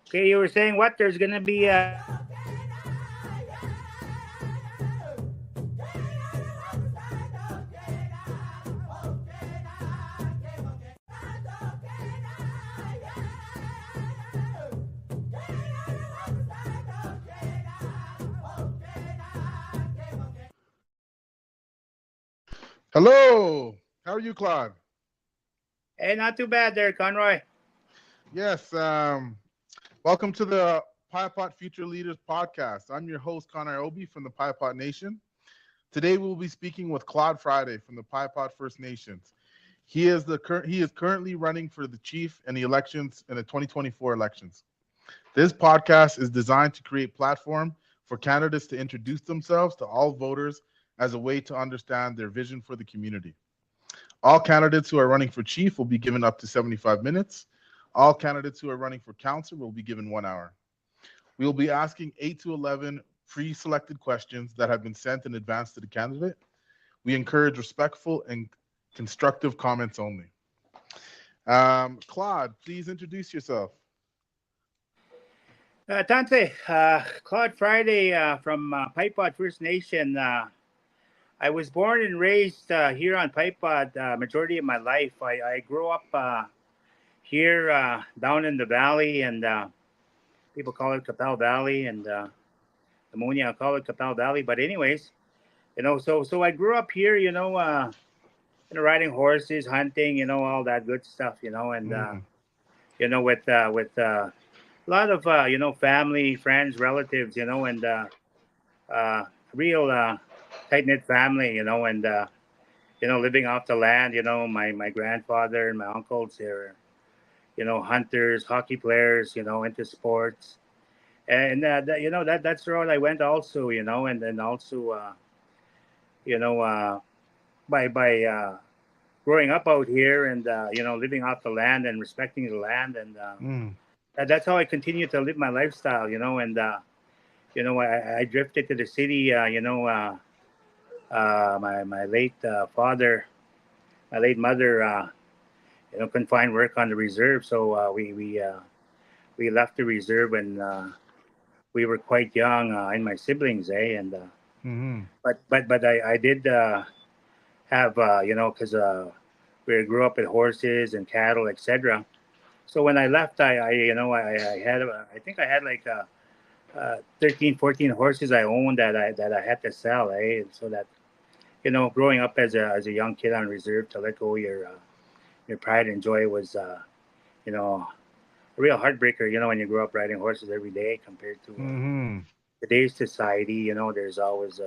Okay, you were saying what? There's gonna be Hello. How are you, Claude? hey, not too bad there, Conroy. Yes. Welcome to the Piapot Future Leaders Podcast. I'm your host, Connor Obi from the Piapot Nation. Today we'll be speaking with Claude Friday from the Piapot First Nations. He is currently running for the chief in the elections in the 2024 elections. This podcast is designed to create platform for candidates to introduce themselves to all voters as a way to understand their vision for the community. All candidates who are running for chief will be given up to 75 minutes. All candidates who are running for council will be given 1 hour. We will be asking 8 to 11 pre-selected questions that have been sent in advance to the candidate. We encourage respectful and constructive comments only. Claude, please introduce yourself. Tante, Claude Friday from Piapot First Nation. I was born and raised here on Piapot majority of my life. I grew up here down in the valley, and people call it Capel Valley, and Ammonia call it Capel Valley. But anyways, so I grew up here, riding horses, hunting, all that good stuff, and Mm, with a lot of family, friends, relatives, and real tight knit family, and living off the land. My grandfather and my uncles, they're hunters, hockey players, into sports, and that's the road I went also, and then also you know by growing up out here and living off the land and respecting the land, and mm, that's how I continue to live my lifestyle, and I drifted to the city. My late father, my late mother, couldn't find work on the reserve, so we left the reserve when we were quite young, and my siblings, and mm, but I did have because we grew up with horses and cattle, etc. So when I left, I had I think I had like 13, 14 horses I owned that I had to sell, so that growing up as a young kid on reserve, to let go your pride and joy was you know a real heartbreaker. When you grow up riding horses every day compared to mm, today's society. There's always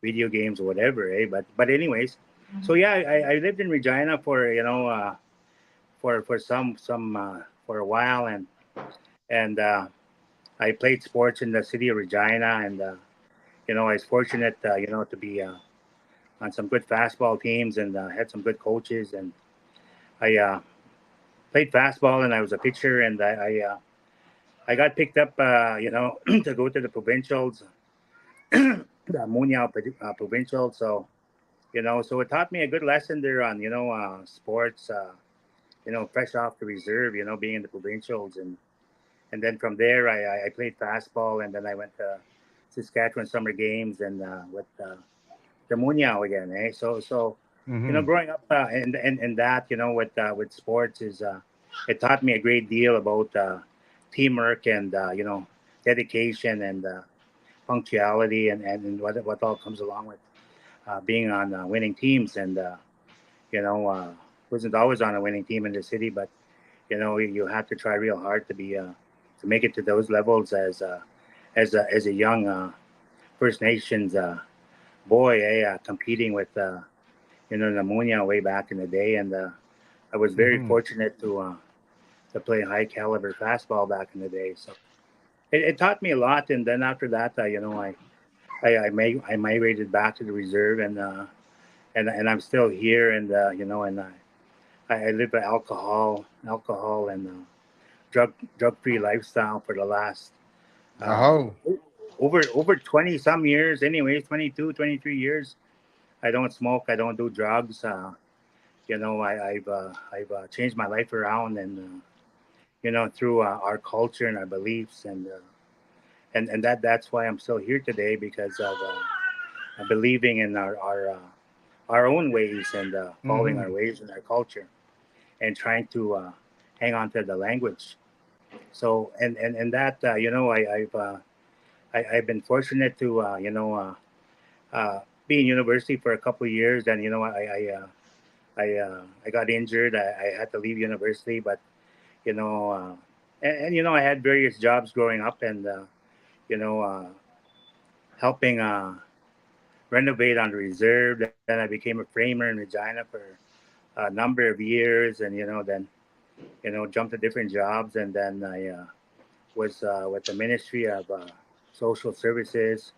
video games or whatever, But anyways, so yeah, I lived in Regina for for a while, and I played sports in the city of Regina, and I was fortunate to be on some good fastball teams, and had some good coaches, and I played fastball, and I was a pitcher, and I got picked up to go to the provincials, the Munya provincial. So it taught me a good lesson there on sports. Fresh off the reserve, being in the provincials, and then from there I played fastball, and then I went to Saskatchewan summer games, and with the Munya again, So mm, growing up and that with sports is it taught me a great deal about teamwork and dedication and punctuality, and what all comes along with being on winning teams, and you know uh, wasn't always on a winning team in the city, but you have to try real hard to make it to those levels as a young First Nations boy, competing with pneumonia way back in the day, and I was very mm. fortunate to play high caliber fastball back in the day. So it taught me a lot, and then after that, I migrated back to the reserve, and I'm still here, and and I live an alcohol and drug free lifestyle for the last uh, Oh. over 20 some years. Anyways, 22, 23 years. I don't smoke. I don't do drugs. I've changed my life around, and through our culture and our beliefs, and that's why I'm still here today, because of believing in our own ways, and following our Mm-hmm. ways and our culture, and trying to hang on to the language. So and that I've been fortunate to be in university for a couple of years. Then I got injured. I had to leave university, but you know, I had various jobs growing up, and you know, helping renovate on the reserve. Then I became a framer in Regina for a number of years, and then jumped to different jobs, and then I was with the Ministry of Social Services,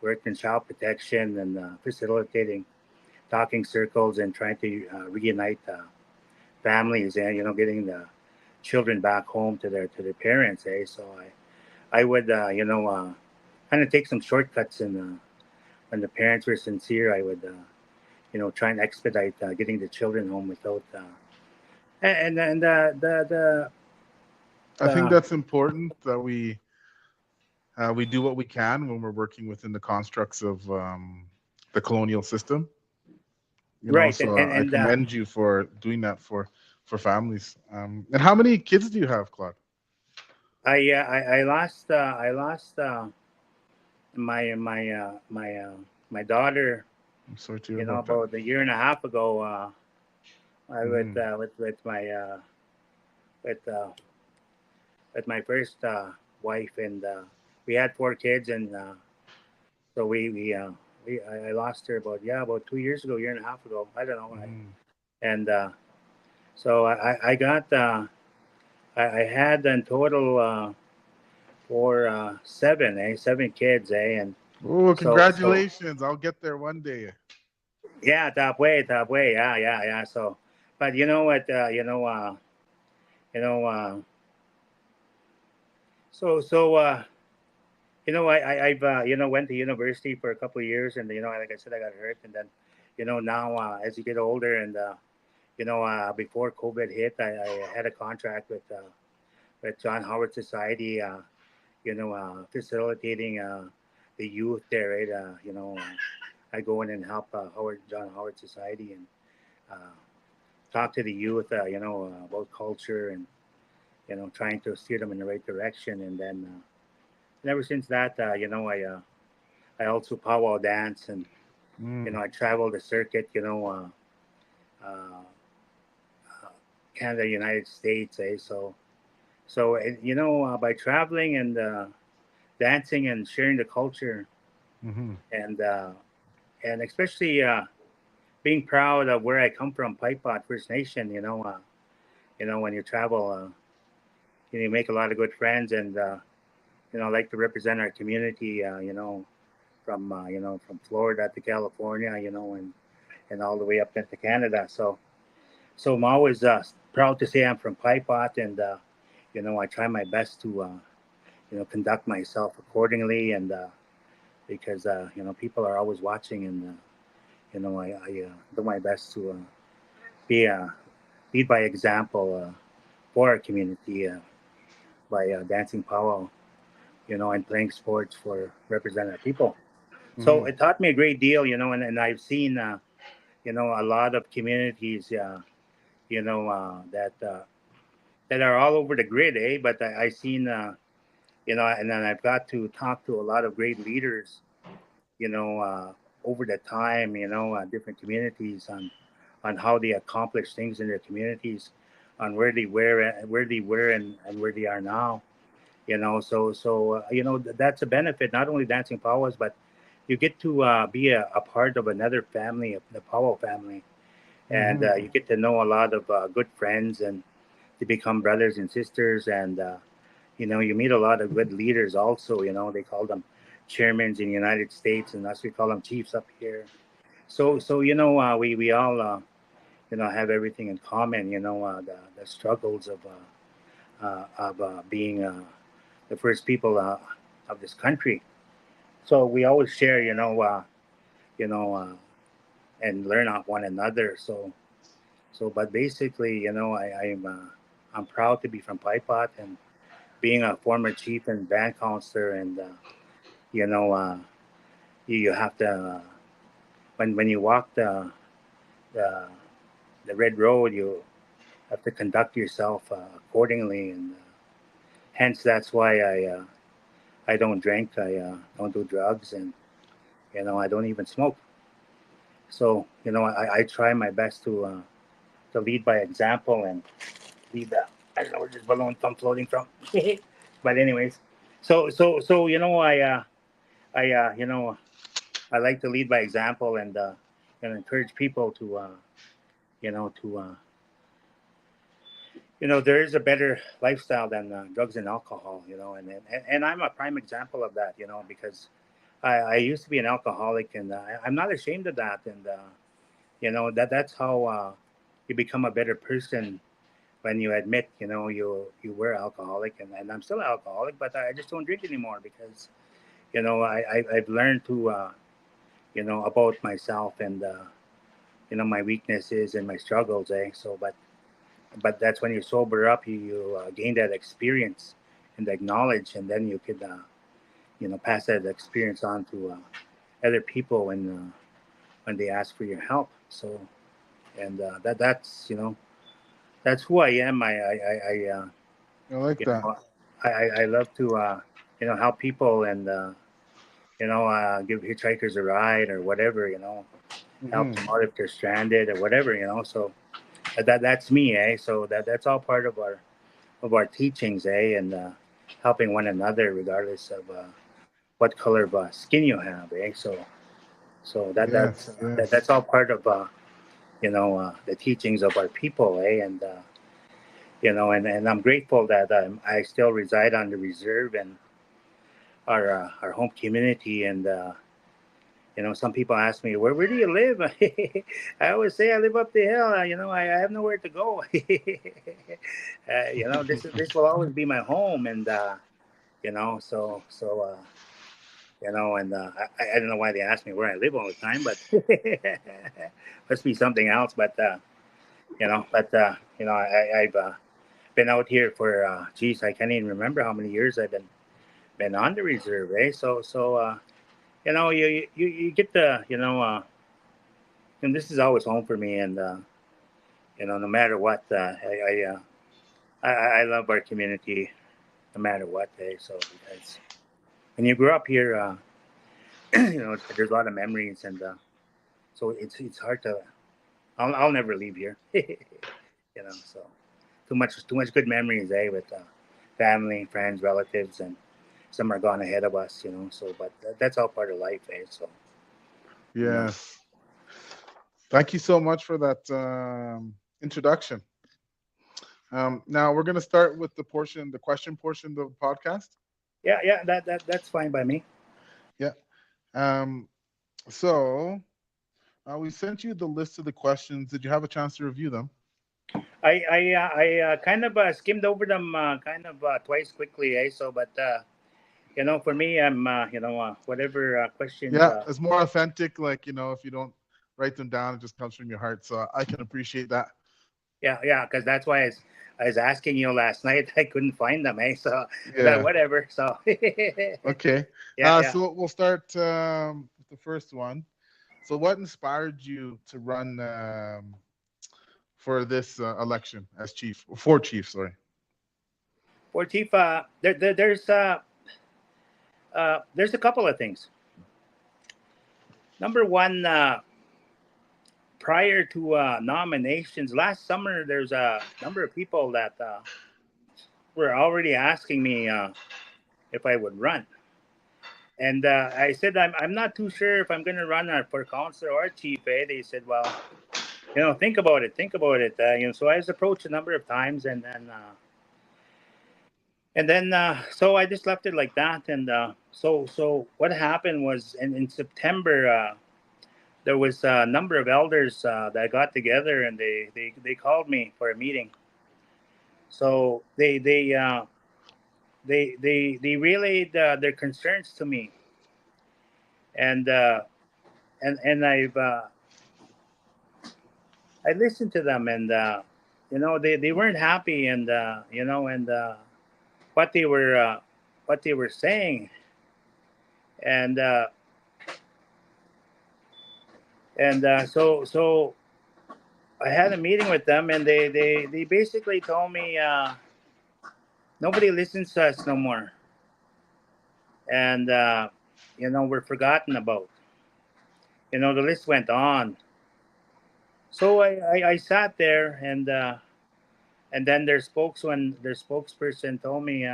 worked in child protection, and facilitating talking circles and trying to reunite families, and getting the children back home to their parents. So I would kind of take some shortcuts, and when the parents were sincere, I would try and expedite getting the children home without and I think the that's important that we do what we can when we're working within the constructs of the colonial system. right, So I commend you for doing that for families. And how many kids do you have, Claude? I lost my daughter, I'm sorry to hear about that. about a year and a half ago. I Mm-hmm. with my with with my first wife, and we had four kids, and so I lost her about 2 years ago, year and a half ago. I don't know, Mm-hmm. and so I got I had in total for seven kids, and Oh, so congratulations! I'll get there one day. yeah, top way, yeah. So, but you know what, you know so I've went to university for a couple of years, and like I said, I got hurt, and then now as you get older, and before COVID hit, I had a contract with John Howard Society, facilitating the youth there, right? I go in and help John Howard Society, and uh, talk to the youth, about culture, and trying to steer them in the right direction. And then and ever since that, I also powwow dance, and Mm. I travel the circuit, uh, uh, Canada, United States, so by traveling and dancing and sharing the culture, Mm-hmm. and especially being proud of where I come from, Piapot First Nation. When you travel, you make a lot of good friends, and like to represent our community. From Florida to California, and all the way up into Canada. So I'm always proud to say I'm from Piapot, and I try my best to conduct myself accordingly, and because people are always watching, and I do my best to be lead by example for our community, by dancing powwow, and playing sports for representative people. So Mm-hmm. it taught me a great deal, and I've seen a lot of communities, that are all over the grid, But I seen and then I've got to talk to a lot of great leaders, over the time, different communities, on how they accomplish things in their communities, on where they were, and where they are now. That's a benefit, not only dancing powwows, but you get to be a part of another family, of the powwow family, and Mm-hmm. you get to know a lot of good friends, and to become brothers and sisters, and you meet a lot of good leaders also. They call them chairmen in the United States, and us we call them chiefs up here. So we all have everything in common. The struggles of being the first people of this country. So we always share, you know, uh, and learn off one another. But basically, I'm. I'm proud to be from Piapot and being a former chief and band counselor. And you know, you have to when you walk the the red road, you have to conduct yourself accordingly. And hence, that's why I don't drink. I don't do drugs, and I don't even smoke. So I try my best to lead by example and lead the. I don't know where this balloon come floating from. But anyways, so I like to lead by example and encourage people to you know to there is a better lifestyle than drugs and alcohol. And I'm a prime example of that. Because I used to be an alcoholic, and I'm not ashamed of that. And that's how you become a better person when you admit you were alcoholic, and I'm still alcoholic, but I just don't drink anymore because I've learned to about myself and my weaknesses and my struggles, so but that's when you sober up, you gain that experience and that knowledge, and then you could pass that experience on to other people when they ask for your help. So and that's who I am. I like You that. know, I love to help people and give hitchhikers a ride or whatever. Help Hmm. them out if they're stranded or whatever. So that's me, So that's all part of our teachings, and helping one another regardless of what color of skin you have, So Yes, that's yes. all part of the teachings of our people, and and I'm grateful that I still reside on the reserve and our home community. And some people ask me, where do you live? I always say I live up the hill. I have nowhere to go. This will always be my home. And and I don't know why they ask me where I live all the time, but must be something else. But I've been out here for geez, I can't even remember how many years I've been on the reserve, So you get the and this is always home for me, and no matter what, I love our community, no matter what, So because when you grew up here, there's a lot of memories, and so it's hard to. I'll never leave here, So too much good memories, with family, friends, relatives, and some are gone ahead of us, So but that's all part of life, So you know. Yes. Thank you so much for that introduction. Now we're going to start with the question portion of the podcast. Yeah, that's fine by me. Yeah. Um, so we sent you the list of the questions. Did you have a chance to review them? I kind of skimmed over them kind of twice quickly, So but for me, I'm whatever questions. Yeah, it's more authentic. Like, if you don't write them down, it just comes from your heart. So I can appreciate that. Yeah, because that's why I was asking you last night. I couldn't find them, So I thought Yeah. whatever. So Okay. yeah. So we'll start with the first one. So, what inspired you to run for this election as chief, for chief? Sorry. For Chief, there's a couple of things. Number one, prior to nominations last summer, there's a number of people that were already asking me if I would run. And I said, I'm not too sure if I'm going to run for councilor or chief. They said, well, think about it, think about it. So I was approached a number of times, and then so I just left it like that. And so what happened was in September, there was a number of elders that got together, and they called me for a meeting. So they relayed their concerns to me, and and I listened to them, and they weren't happy, and and what they were what they were saying, and so I had a meeting with them, and they basically told me nobody listens to us no more, and we're forgotten about. The list went on. So I sat there, and then their spokesperson told me,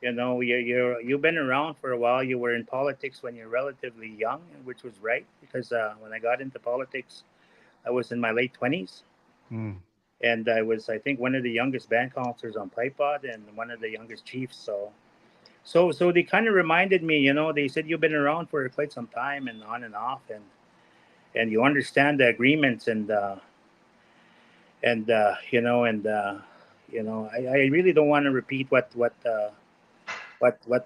you've been around for a while. You were in politics when you're relatively young, which was right because when I got into politics, I was in my late 20s, Mm. and I think one of the youngest band counselors on Piapot and one of the youngest chiefs. So they kind of reminded me. They said you've been around for quite some time and on and off, and you understand the agreements, and I really don't want to repeat what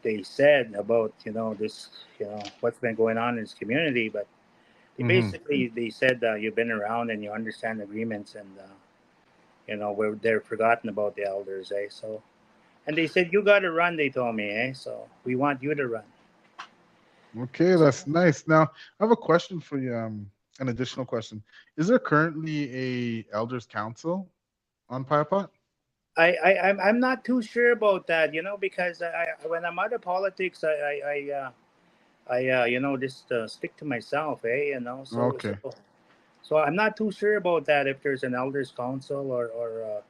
they said about this what's been going on in this community, but Mm-hmm. they said you've been around and you understand agreements, and where they're forgotten about the elders, so, and they said you got to run, they told me, so we want you to run. Okay, that's nice. Now, I have a question for you. An additional question: is there currently a elders council on Piapot? I'm not too sure about that, because when I'm out of politics, just stick to myself, Okay. so I'm not too sure about that, if there's an elders council, or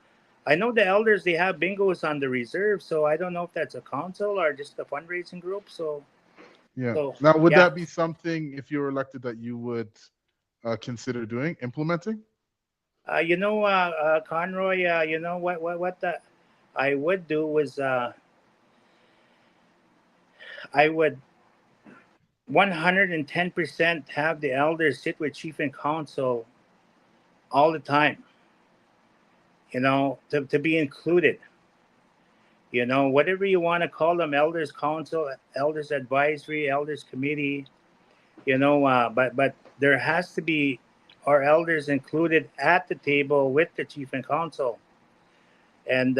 I know the elders, they have bingos on the reserve, so I don't know if that's a council or just a fundraising group. Yeah. So Now, would yeah, that be something, if you were elected, that you would consider doing, implementing? Conroy, what the I would do was I would 110% have the elders sit with chief and council all the time, to be included. Whatever you want to call them, elders council, elders advisory, elders committee, but there has to be our elders included at the table with the chief and council. And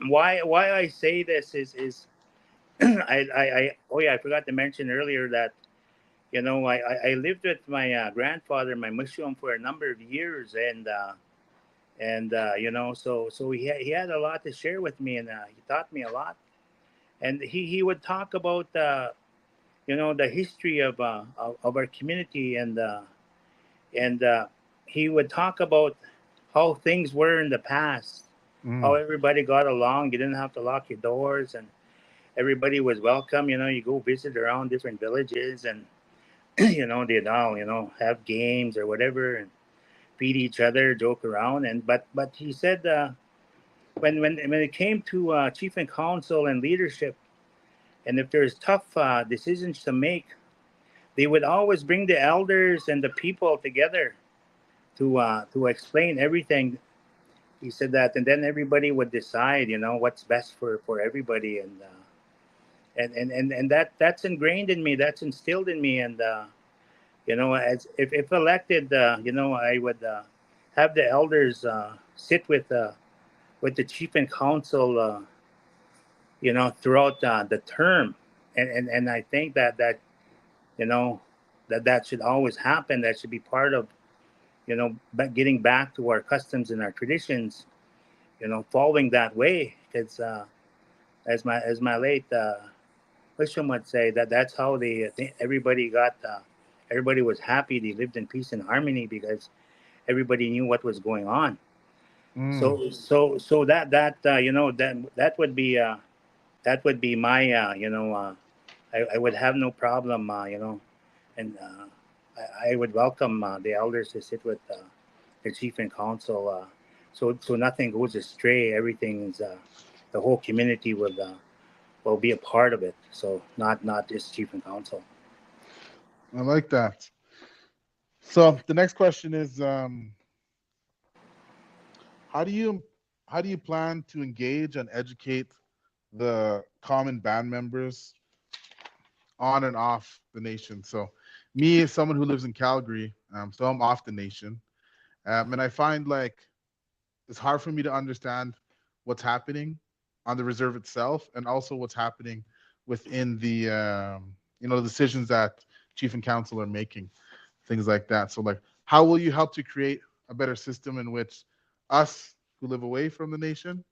why I say this is oh yeah, I forgot to mention earlier that I lived with my grandfather, my mushroom, for a number of years, and so he had a lot to share with me, and he taught me a lot, and he would talk about the history of our community, and he would talk about how things were in the past, how Mm. everybody got along. You didn't have to lock your doors, and everybody was welcome. You go visit around different villages, and they'd all have games or whatever, and feed each other, joke around. And but he said when it came to chief and council and leadership, and if there's tough decisions to make, they would always bring the elders and the people together to explain everything. He said that, and then everybody would decide, what's best for everybody, and that's ingrained in me, that's instilled in me, and as if elected, I would have the elders sit with the chief and council, throughout the term, and I think that you know that should always happen. That should be part of getting back to our customs and our traditions. Following that way, because as my late Christian would say, that's how everybody got. Everybody was happy. They lived in peace and harmony because everybody knew what was going on. Mm. So that would be my I would have no problem, and I would welcome the elders to sit with the chief and council, so nothing goes astray. Everything's the whole community will be a part of it. So not just chief and council. I like that. So the next question is, how do you how do you plan to engage and educate the common band members on and off the nation? So, me as someone who lives in Calgary, so I'm off the nation, and I find, like, it's hard for me to understand what's happening on the reserve itself, and also what's happening within the decisions that chief and council are making, things like that. So like, how will you help to create a better system in which us who live away from the nation,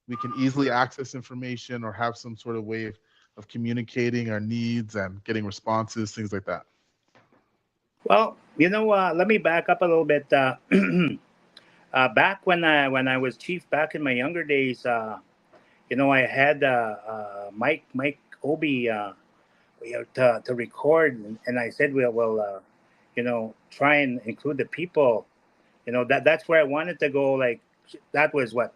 we can easily access information or have some sort of way of communicating our needs and getting responses, things like that? Well, let me back up a little bit. Back when I was chief, back in my younger days, I had Mike Obi to record, and I said we'll try and include the people. That's where I wanted to go. Like that was what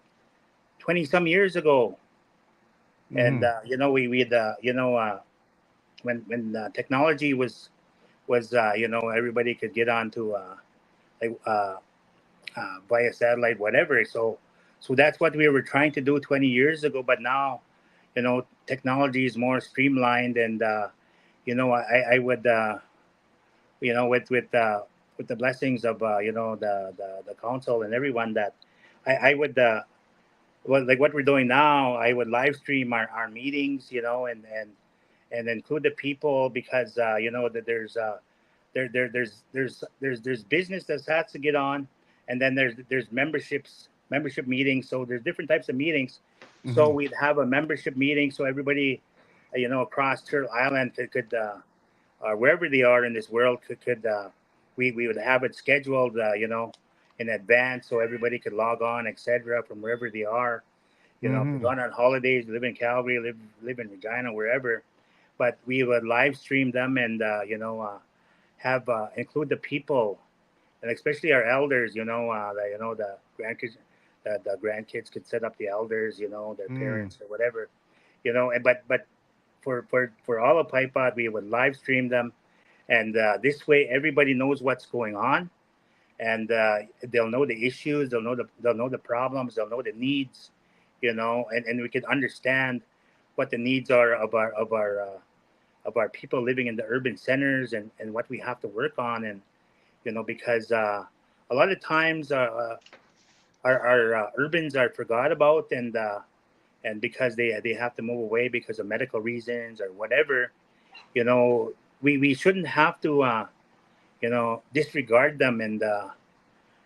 20 some years ago, and Mm-hmm. we had when technology was everybody could get onto like via satellite, whatever. So that's what we were trying to do 20 years ago. But now, technology is more streamlined, and I would with the blessings of the council and everyone, that I would well, like what we're doing now, I would live stream our meetings, and include the people, because that there's business that has to get on, and then there's membership meetings. So there's different types of meetings. So Mm-hmm. we'd have a membership meeting, so everybody across Turtle Island could wherever they are in this world could we would have it scheduled in advance, so everybody could log on, etc., from wherever they are. If they're Mm-hmm. going on holidays, live in Calgary, live in Regina, wherever. But we would live stream them, and have include the people, and especially our elders. The grandkids, the grandkids could set up the elders, their Mm-hmm. parents or whatever. And but for all of Piapot, we would live stream them, and this way everybody knows what's going on, and they'll know the issues, they'll know the problems, they'll know the needs, and we could understand what the needs are of our people living in the urban centers, and what we have to work on. And because a lot of times our urbans are forgot about, and because they have to move away because of medical reasons or whatever, you know we shouldn't have to disregard them. And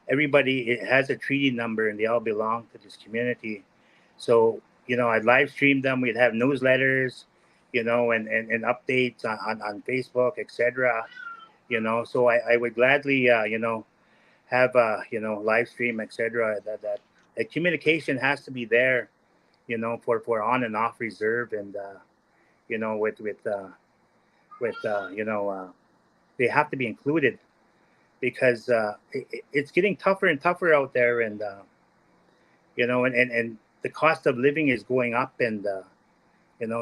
everybody has a treaty number, and they all belong to this community. So I'd live stream them. We'd have newsletters, and updates on Facebook, etc. So I would gladly have live stream, etc. That communication has to be there, for on and off reserve. And with they have to be included, because it's getting tougher and tougher out there. And and the cost of living is going up. And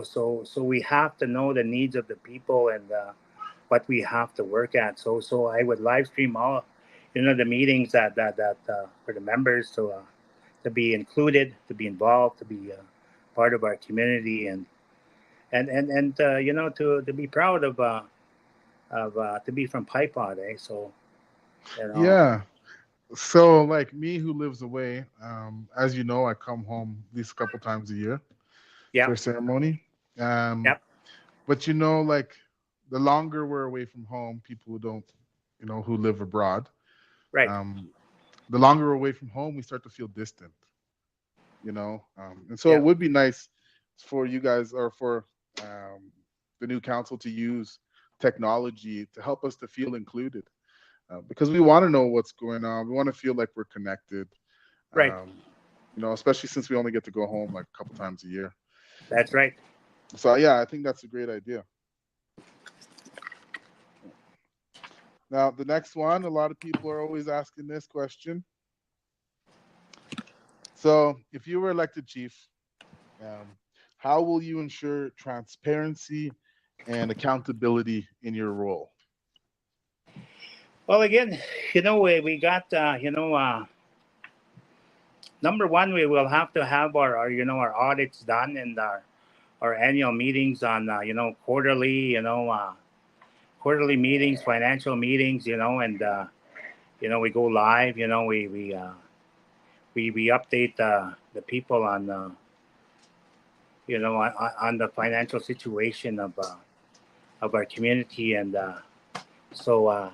so we have to know the needs of the people, and what we have to work at. So I would live stream all the meetings that for the members to be included, to be involved, to be part of our community. And to be proud of to be from Piapot, eh? So you know Yeah. So, like me who lives away, as you know, I come home at least a couple times a year for a yep, ceremony. Um, yep, but like the longer we're away from home, people who don't, who live abroad, right, um, the longer we're away from home, we start to feel distant. And so it yep, would be nice for you guys, or for um, the new council, to use technology to help us to feel included, because we want to know what's going on. We want to feel like we're connected, right. especially since we only get to go home like a couple times a year. That's right. So yeah, I think that's a great idea. Now, the next one, a lot of people are always asking this question. So, if you were elected chief, um, how will you ensure transparency and accountability in your role? Well, again, we got number one, we will have to have our audits done, and our annual meetings on quarterly, quarterly meetings, financial meetings, and we go live. We we update the people on on the financial situation of our community, and so uh,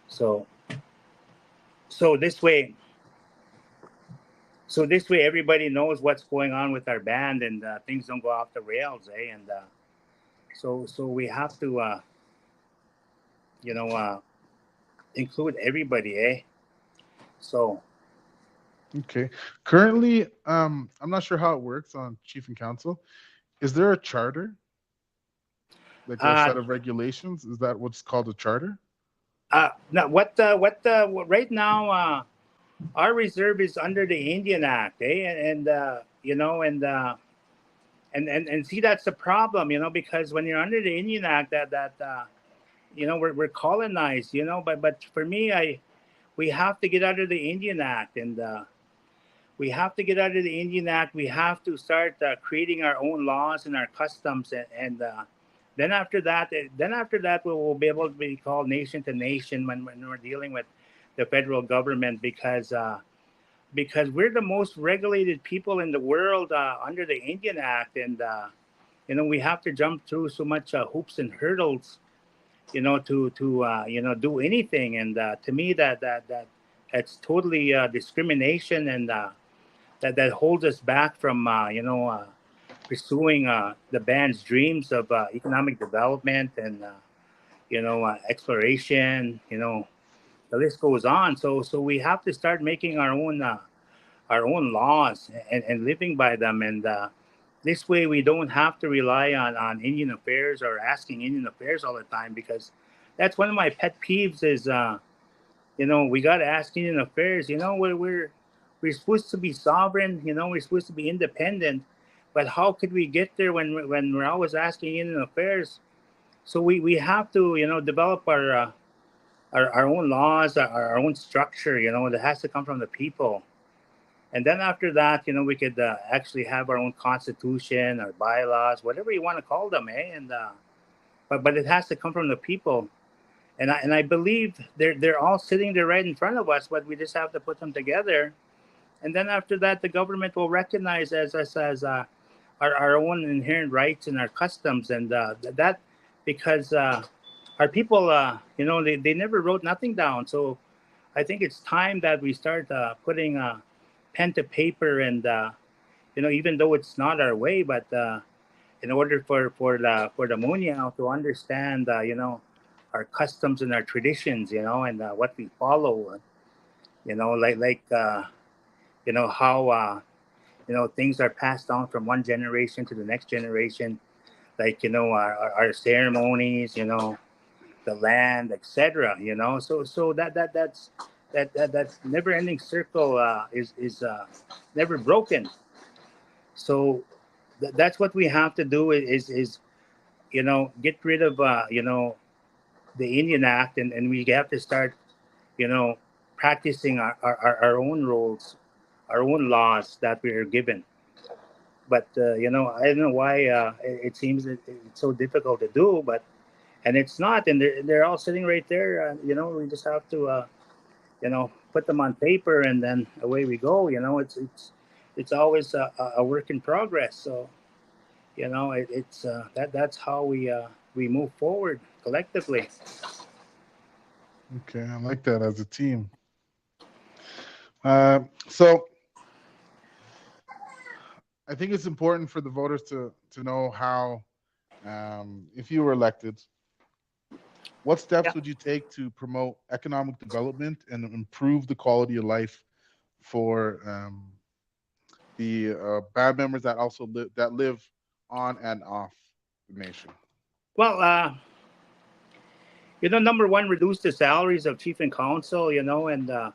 so so this way everybody knows what's going on with our band, and things don't go off the rails, and so we have to you know include everybody, so Okay. Currently, I'm not sure how it works on chief and council. Is there a charter, like a uh set of regulations? Is that what's called a charter? now right now our reserve is under the Indian Act, and and see, that's the problem, because when you're under the Indian Act, that we're colonized, but for me, we have to get out of the Indian Act, and we have to get out of the Indian Act. We have to start creating our own laws and our customs, and then after that, we'll be able to be called nation to nation when we're dealing with the federal government, because we're the most regulated people in the world under the Indian Act, and we have to jump through so much hoops and hurdles, to do anything, and to me, that's totally discrimination, and that holds us back from pursuing the band's dreams of economic development, and exploration. The list goes on. So we have to start making our own laws, and living by them, and this way we don't have to rely on Indian Affairs or asking Indian Affairs all the time, because that's one of my pet peeves is we got to ask Indian Affairs. We're supposed to be sovereign. We're supposed to be independent, but how could we get there when we're always asking Indian Affairs? So we have to develop our own laws, our own structure. That has to come from the people. And then after that, we could actually have our own constitution, our bylaws, whatever you want to call them, And but it has to come from the people. And I believe they're all sitting there right in front of us, but we just have to put them together. And then after that, the government will recognize us as our own inherent rights and our customs, and that because our people, they never wrote nothing down. So I think it's time that we start putting pen to paper, and even though it's not our way, but in order for the Munya to understand, our customs and our traditions, and what we follow, how things are passed on from one generation to the next generation, like our ceremonies, the land, etc. So that's never ending circle is never broken. So that's what we have to do is get rid of the Indian Act, and we have to start you know practicing our own rules, our own laws that we are given. But I don't know why it seems that it's so difficult to do, but and it's not, and they're all sitting right there. We just have to put them on paper, and then away we go. It's always a work in progress. So it's that's how we move forward collectively. Okay, I like that as a team. So I think it's important for the voters to know how, if you were elected, what Yeah. steps would you take to promote economic development and improve the quality of life for the band members that also live on and off the nation? Well, number one, reduce the salaries of chief and council. And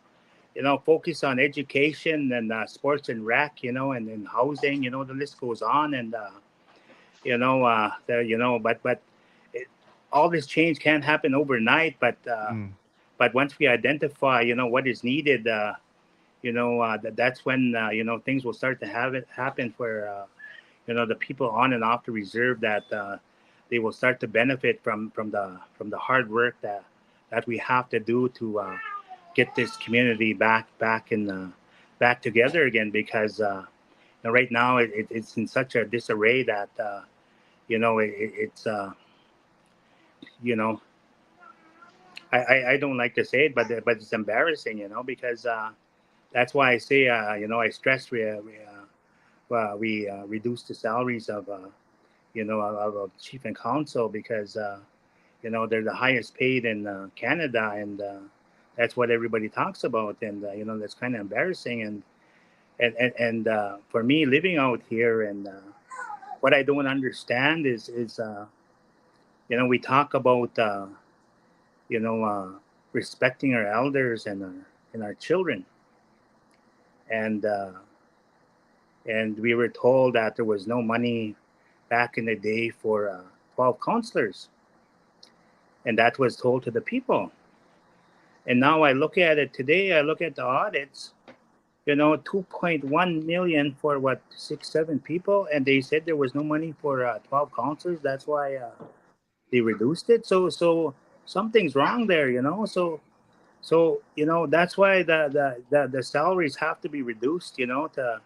focus on education and sports and rec. And housing. The list goes on, and but it, all this change can't happen overnight. Mm. But once we identify, what is needed, that's when things will start to have it happen for the people on and off the reserve, that they will start to benefit from the hard work that we have to do to get this community back in back together again, because right now it's in such a disarray that it's you know I don't like to say it, but it's embarrassing, because that's why I say I stress we reduce the salaries of of chief and council, because they're the highest paid in Canada, and that's what everybody talks about, and that's kind of embarrassing, and for me living out here, and what I don't understand is we talk about you know uh, respecting our elders and our children, and we were told that there was no money back in the day for 12 counselors, and that was told to the people. And now I look at it today, I look at the audits, 2.1 million for what, 6 7 people, and they said there was no money for 12 counselors. That's why they reduced it. So something's wrong there, that's why the salaries have to be reduced, to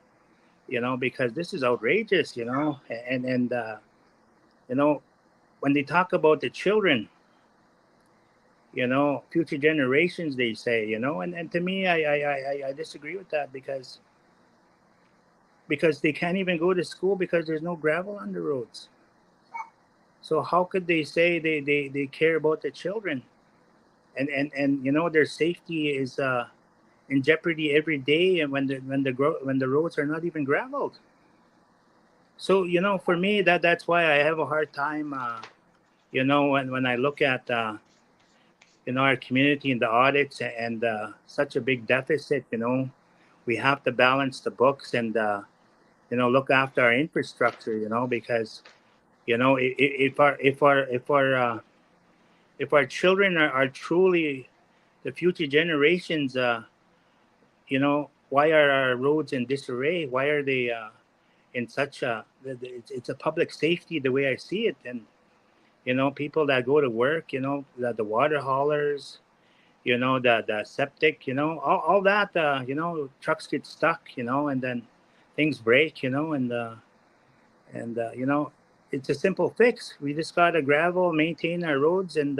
because this is outrageous, and you know when they talk about the children, future generations, they say, and to me, I disagree with that, because they can't even go to school because there's no gravel on the roads. So how could they say they care about the children, and their safety is in jeopardy every day, and when the roads are not even graveled. So for me, that's why I have a hard time, when I look at our community in the audits, and such a big deficit. We have to balance the books, and look after our infrastructure. Because if our children are truly the future generations, why are our roads in disarray? Why are they in such a? It's a public safety, the way I see it, and people that go to work, the water haulers, the septic, all that, trucks get stuck, and then things break, and it's a simple fix. We just gotta gravel, maintain our roads, and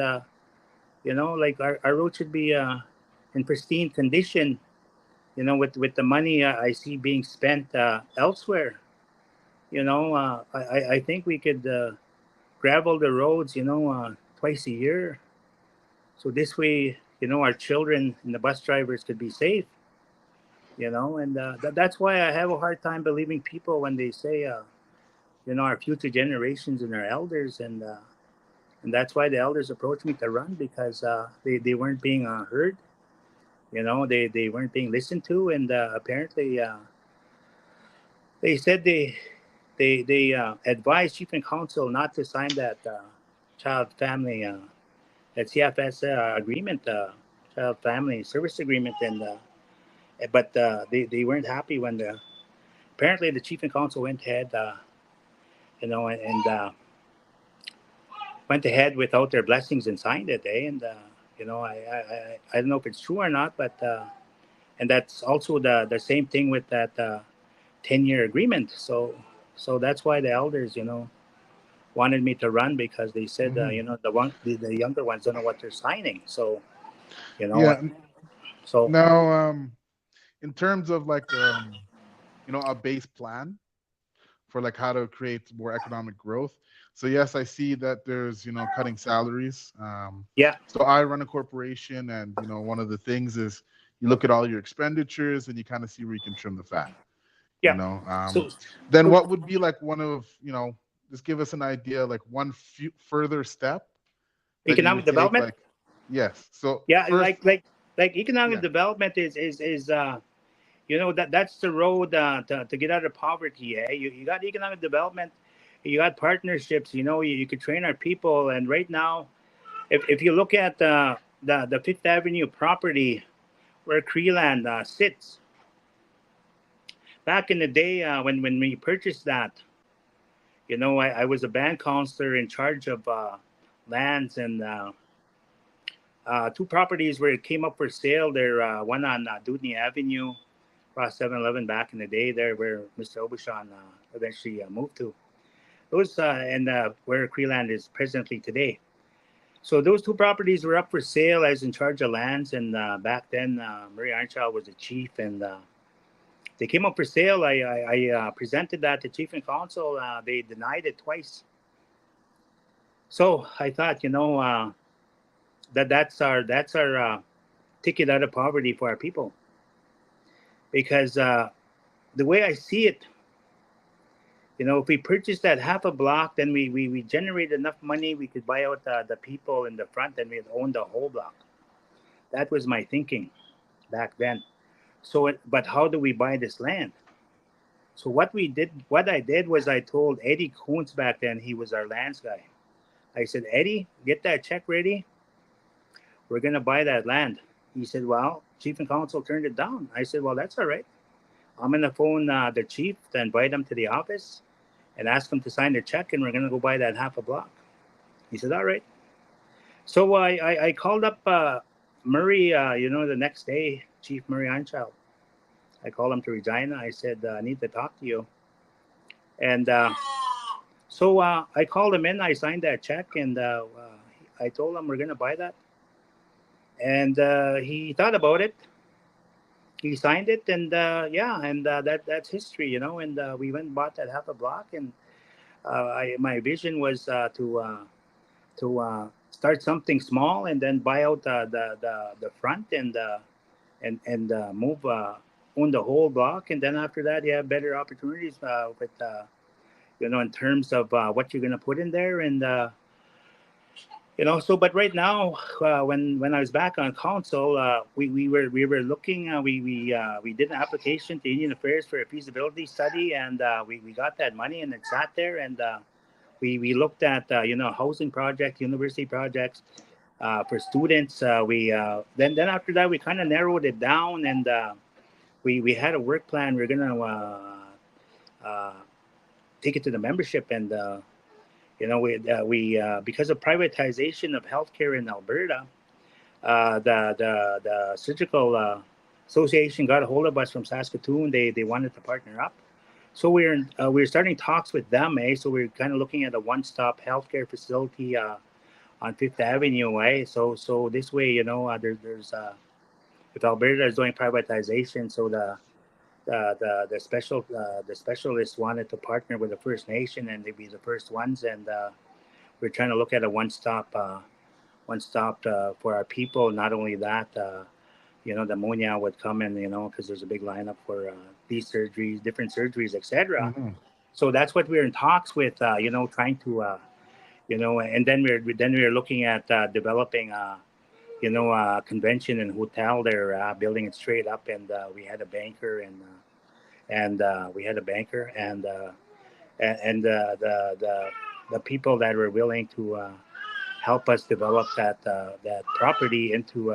like our roads should be in pristine condition, with the money I see being spent elsewhere. I think we could gravel the roads, twice a year, so this way, our children and the bus drivers could be safe. And that's why I have a hard time believing people when they say, our future generations and our elders, and that's why the elders approached me to run, because they weren't being heard. They weren't being listened to, and apparently they said they advised chief and council not to sign that child family that CFS agreement, child family service agreement, and but they weren't happy when apparently the chief and council went ahead, and went ahead without their blessings and signed it, and I don't know if it's true or not, but and that's also the same thing with that 10-year agreement. So that's why the elders, wanted me to run, because they said, the younger ones don't know what they're signing. So you know, Yeah. so Now, in terms of like a base plan for like how to create more economic growth. So yes, I see that there's cutting salaries. yeah, So I run a corporation, and one of the things is you look at all your expenditures and you kind of see where you can trim the fat. You yeah. know, So, then so what would be like one of just give us an idea, like one further step that you economic would take. development. Like yes. So Yeah, first, like economic yeah. development is that's the road to get out of poverty. You got economic development, you got partnerships. You could train our people, and right now, if you look at the Fifth Avenue property where Creeland sits, back in the day when we purchased that, I was a band counselor in charge of lands, and two properties where it came up for sale. There, one on Dudney Avenue, across 7-Eleven back in the day there where Mr. Obushan eventually moved to. Those and where Creeland is presently today. So those two properties were up for sale. I was in charge of lands, and back then Murray Arnshaw was the chief, and they came up for sale. I presented that to chief and council. They denied it twice. So I thought, that's our ticket out of poverty for our people, because the way I see it, if we purchased that half a block, then we generate enough money, we could buy out the people in the front, and we'd own the whole block. That was my thinking back then. So, but how do we buy this land? So what I did was I told Eddie Kuntz back then, he was our lands guy. I said, Eddie, get that check ready. We're going to buy that land. He said, well, chief and council turned it down. I said, well, that's all right. I'm going to phone the chief to invite him to the office and ask him to sign the check, and we're going to go buy that half a block. He said, all right. So I called up Murray, the next day, Chief Murray Anchild. I called him to Regina. I said, I need to talk to you. And so I called him in. I signed that check, and I told him we're going to buy that. And he thought about it. He signed it, and that's history, And we went and bought that half a block, and my vision was to start something small, and then buy out the front, and move own the whole block, and then after that, you have better opportunities with in terms of what you're going to put in there, and so, but right now, when I was back on council, we were looking. We did an application to Indian Affairs for a feasibility study, and we got that money, and it sat there. And we looked at housing projects, university projects for students. Then after that, we kind of narrowed it down, and we had a work plan. We're gonna take it to the membership, and we because of privatization of healthcare in Alberta, the surgical association got a hold of us from Saskatoon. They wanted to partner up, so we're starting talks with them. So we're kind of looking at a one-stop healthcare facility on Fifth Avenue. So this way, there's if Alberta is doing privatization, so the specialists wanted to partner with the First Nation, and they'd be the first ones, and we're trying to look at a one stop for our people. Not only that, the pneumonia would come in, because there's a big lineup for these surgeries, different surgeries, etc. Mm-hmm. So that's what we're in talks with, trying to, and then we're looking at developing a convention and hotel there, building it straight up, and we had a banker, and the people that were willing to help us develop that property into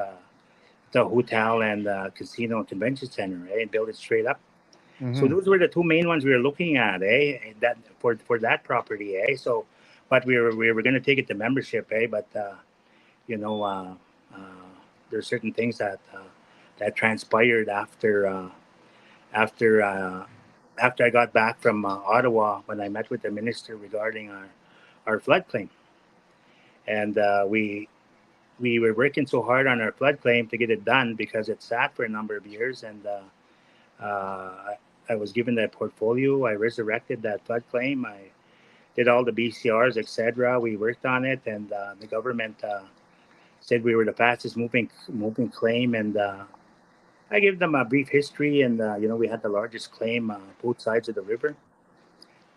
the hotel and casino and convention center, and build it straight up. Mm-hmm. So those were the two main ones we were looking at, that for that property, So, but we were going to take it to membership, But there's certain things that transpired after I got back from Ottawa, when I met with the minister regarding our flood claim, and we were working so hard on our flood claim to get it done because it sat for a number of years, and I was given that portfolio. I resurrected that flood claim. I did all the BCRs, etc. We worked on it, and the government said we were the fastest moving claim, and I gave them a brief history, and we had the largest claim both sides of the river.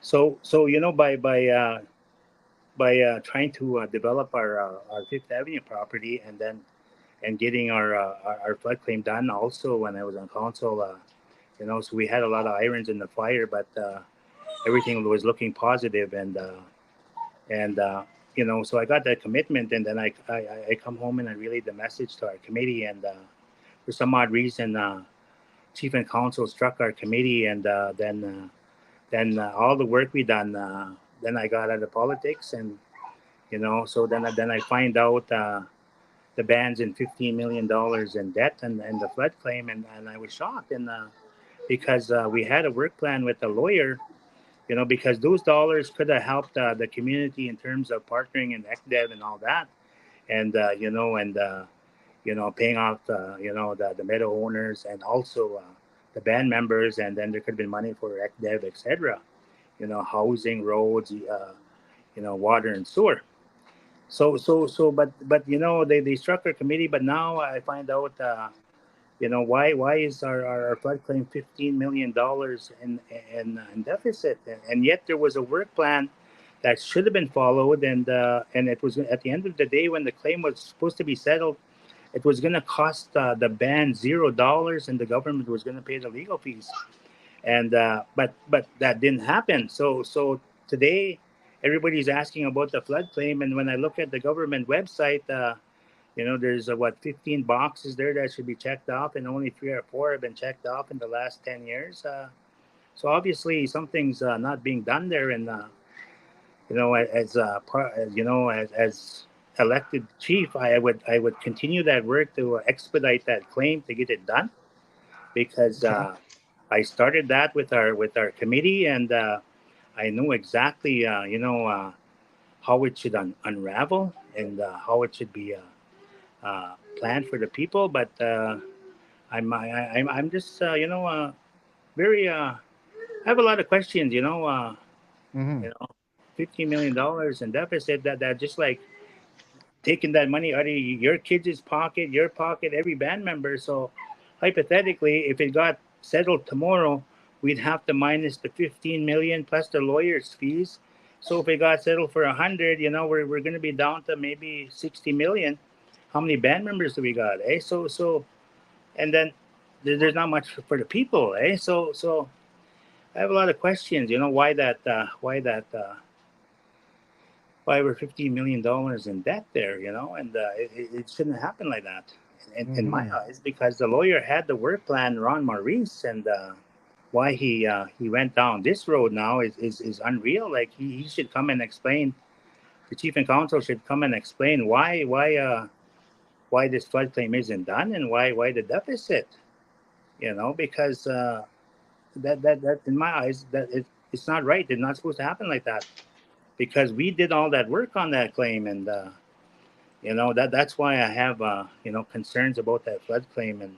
So by trying to develop our Fifth Avenue property, and getting our flood claim done, also when I was on council, so we had a lot of irons in the fire, but everything was looking positive, and so I got that commitment, and then I come home and I relayed the message to our committee, and for some odd reason, chief and council struck our committee, and then all the work we done, then I got out of politics, and so then I find out the band's in $15 million in debt, and the flood claim, and I was shocked, and because we had a work plan with the lawyer, because those dollars could have helped the community in terms of partnering in ECDEV and all that, and paying off the meadow owners, and also the band members, and then there could have been money for ECDEV, etc. Housing, roads, water and sewer. But they struck a committee, but now I find out. Why is our flood claim $15 million in deficit, and yet there was a work plan that should have been followed, and it was at the end of the day when the claim was supposed to be settled, it was going to cost the band $0, and the government was going to pay the legal fees, and but that didn't happen. So today everybody's asking about the flood claim, and when I look at the government website. There's what 15 boxes there that should be checked off, and only 3 or 4 have been checked off in the last 10 years. So obviously something's not being done there, and as elected chief, I would continue that work to expedite that claim to get it done, because Okay. I started that with our committee, and I know exactly how it should unravel, and how it should be. Plan for the people, but I'm just very I have a lot of questions. Mm-hmm. You know, $15 million in deficit, that just like taking that money out of your kids' pocket, your pocket, every band member. So hypothetically, if it got settled tomorrow, we'd have to minus the 15 million plus the lawyers' fees. So if it got settled for 100, we're going to be down to maybe 60 million. How many band members do we got? So and then there's not much for the people. So I have a lot of questions. Why we're $15 million in debt there, and it shouldn't happen like that, in my Mm-hmm. eyes, because the lawyer had the work plan, Ron Maurice, and why he went down this road now is unreal. Like he should come and explain. The chief and counsel should come and explain why this flood claim isn't done, and why the deficit. Because that in my eyes it's not right. It's not supposed to happen like that, because we did all that work on that claim, and that's why I have concerns about that flood claim. And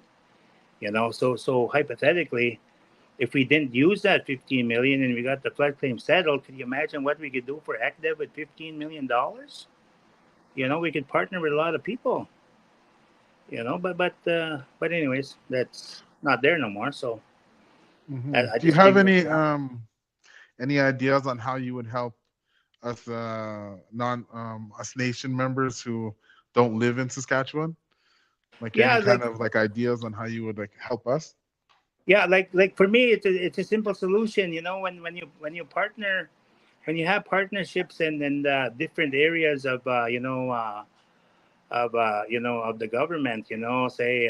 so hypothetically, if we didn't use that 15 million and we got the flood claim settled, could you imagine what we could do for ECDEV with $15 million? We could partner with a lot of people. But anyways, that's not there no more. So I, Mm-hmm. I Do you just have think what's wrong. any ideas on how you would help us us nation members who don't live in Saskatchewan? Like any Yeah, kind like of like ideas on how you would like help us? yeah, like for me, it's a simple solution. When you partner, when you have partnerships in different areas of the government, say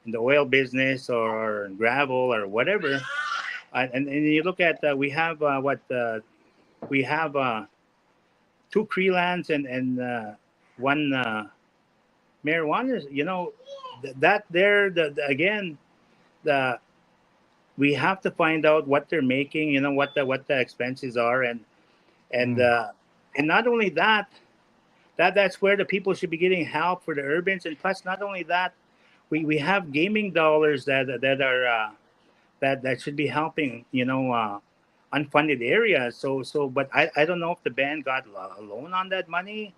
in the oil business, or gravel or whatever, and you look at we have we have two Cree lands, and one marijuana. That there again, the we have to find out what they're making. What the expenses are, and Mm. uh, and not only that, that's where the people should be getting help for the urbans. And plus, not only that, we have gaming dollars that are that should be helping unfunded areas. But I don't know if the band got a loan on that money,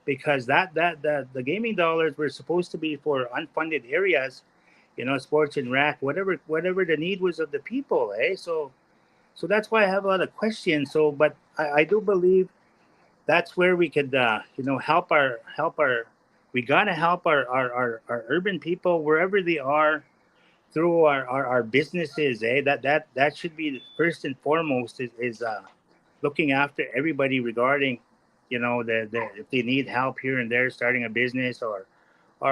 because that the gaming dollars were supposed to be for unfunded areas, sports and rec, whatever the need was of the people. So that's why I have a lot of questions. But I do believe that's where we could help our we gotta help our urban people wherever they are, through our businesses. That should be first and foremost, is looking after everybody regarding if they need help here and there starting a business, or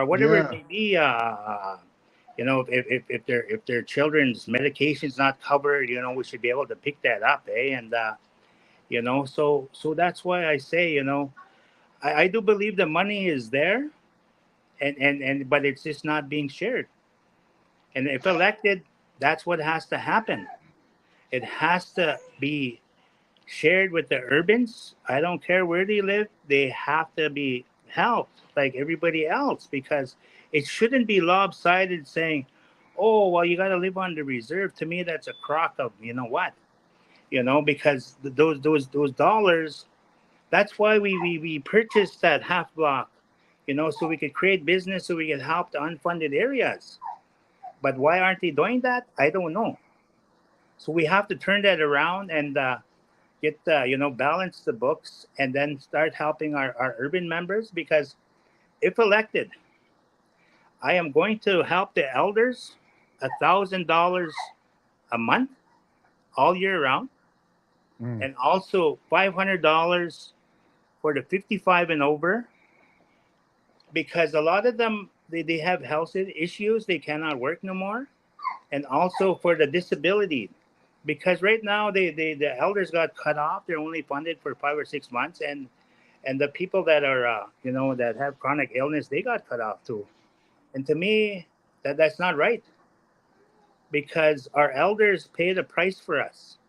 whatever it Yeah. may be. If their children's medication's not covered, we should be able to pick that up. And so that's why I say, I do believe the money is there, and but it's just not being shared. And if elected, That's what has to happen. It has to be shared with the urbans. I don't care where they live, they have to be helped like everybody else, because it shouldn't be lopsided saying, oh, well, you got to live on the reserve. To me, that's a crock of, you know what? Because those dollars, that's why we purchased that half block, so we could create business, so we could help the unfunded areas. But why aren't they doing that? I don't know. So we have to turn that around and get balance the books, and then start helping our urban members, because if elected, I am going to help the elders $1,000 a month all year round, Mm. and also $500 for the 55 and over, because a lot of them, they have health issues, they cannot work no more, and also for the disability, because right now the elders got cut off, they're only funded for 5 or 6 months, and the people that are that have chronic illness, they got cut off too. And to me, that's not right, because our elders pay the price for us,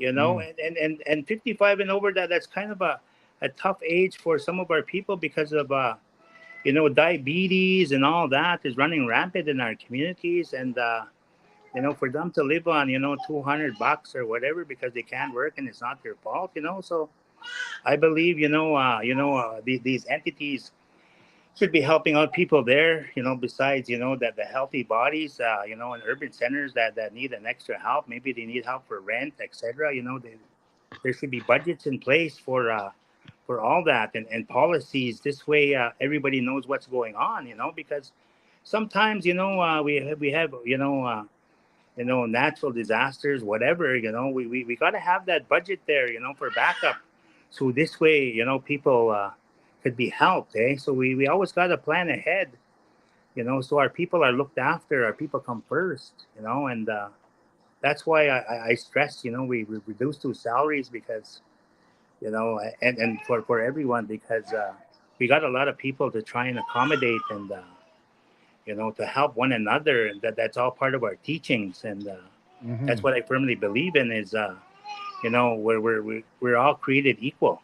Mm. and 55 and over, that's kind of a tough age for some of our people, because of diabetes and all that is running rampant in our communities, and for them to live on $200 or whatever, because they can't work and it's not their fault. So I believe these entities should be helping out people there, besides that the healthy bodies, in urban centers that need an extra help, maybe they need help for rent, etc. There should be budgets in place for all that, and policies. This way, everybody knows what's going on. Because sometimes we have natural disasters, whatever. We got to have that budget there, for backup. So this way, people could be helped. So we always got to plan ahead. So our people are looked after. Our people come first. And that's why I stress. We reduce those salaries, because and for everyone, because we got a lot of people to try and accommodate, and to help one another, and that's all part of our teachings, and that's Mm-hmm. what I firmly believe in, is we're all created equal.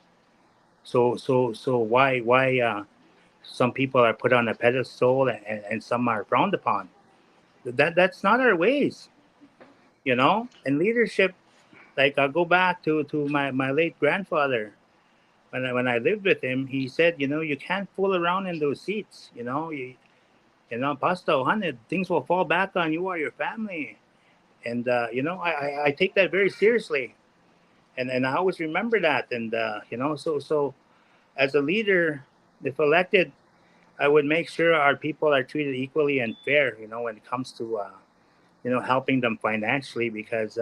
So why some people are put on a pedestal, and some are frowned upon? That's not our ways. And leadership, like, I'll go back to my late grandfather. When I lived with him, he said, you can't fool around in those seats. Pastor, honey, things will fall back on you or your family. And I take that very seriously, and I always remember that. And so as a leader, if elected, I would make sure our people are treated equally and fair. When it comes to helping them financially, because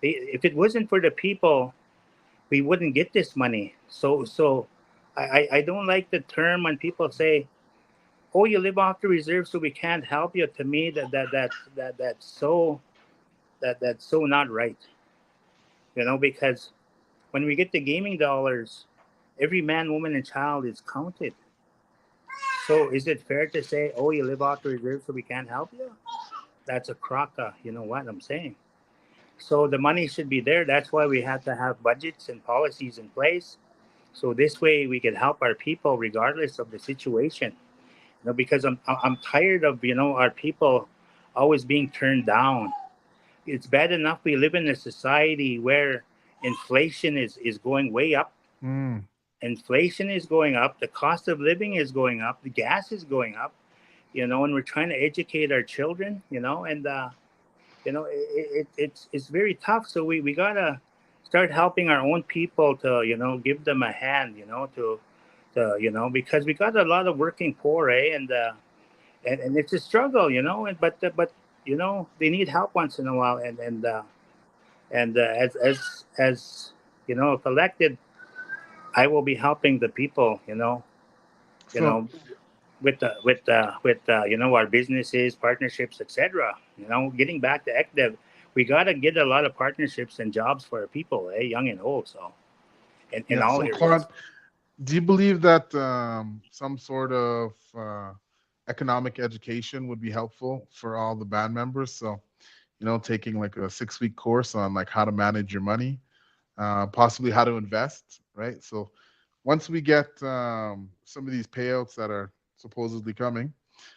if it wasn't for the people, we wouldn't get this money. So I don't like the term when people say, "Oh, you live off the reserve, so we can't help you." To me, that's so not right. Because when we get the gaming dollars, every man, woman, and child is counted. So is it fair to say, "Oh, you live off the reserve, so we can't help you"? That's a crock. You know what I'm saying? So the money should be there. That's why we have to have budgets and policies in place. So this way we can help our people regardless of the situation. Because I'm tired of our people always being turned down. It's bad enough we live in a society where inflation is going way up. Mm. Inflation is going up. The cost of living is going up. The gas is going up. And we're trying to educate our children. And it's very tough. So we gotta start helping our own people to give them a hand. To because we got a lot of working poor, and it's a struggle. And but they need help once in a while, and as if elected, I will be helping the people. You So know with our businesses, partnerships, etc. Getting back to ECDEV, we got to get a lot of partnerships and jobs for our people, young and old. So in yeah. all So Claude, areas. do you believe that some sort of economic education would be helpful for all the band members? So, taking like a 6-week course on like how to manage your money, possibly how to invest, right? So once we get some of these payouts that are supposedly coming,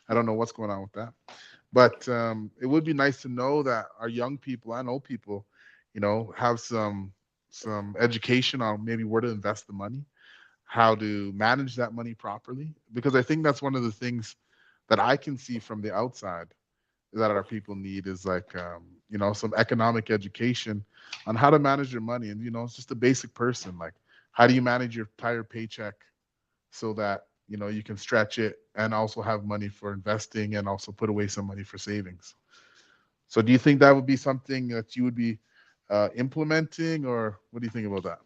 I don't know what's going on with that, but it would be nice to know that our young people and old people, have some education on maybe where to invest the money, how to manage that money properly, because I think that's one of the things that I can see from the outside that our people need is like some economic education on how to manage your money. And it's just a basic person, like how do you manage your entire paycheck so that you can stretch it and also have money for investing and also put away some money for savings. So do you think that would be something that you would be implementing, or what do you think about that?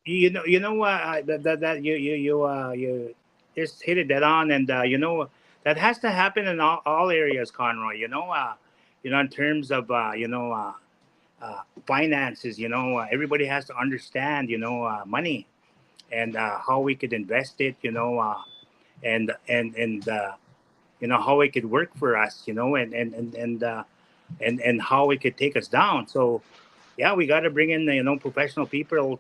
That you just hit it dead on, and that has to happen in all areas, Conroy. In terms of finances. Everybody has to understand money and how we could invest it. And how it could work for us. And how it could take us down. So yeah, we got to bring in professional people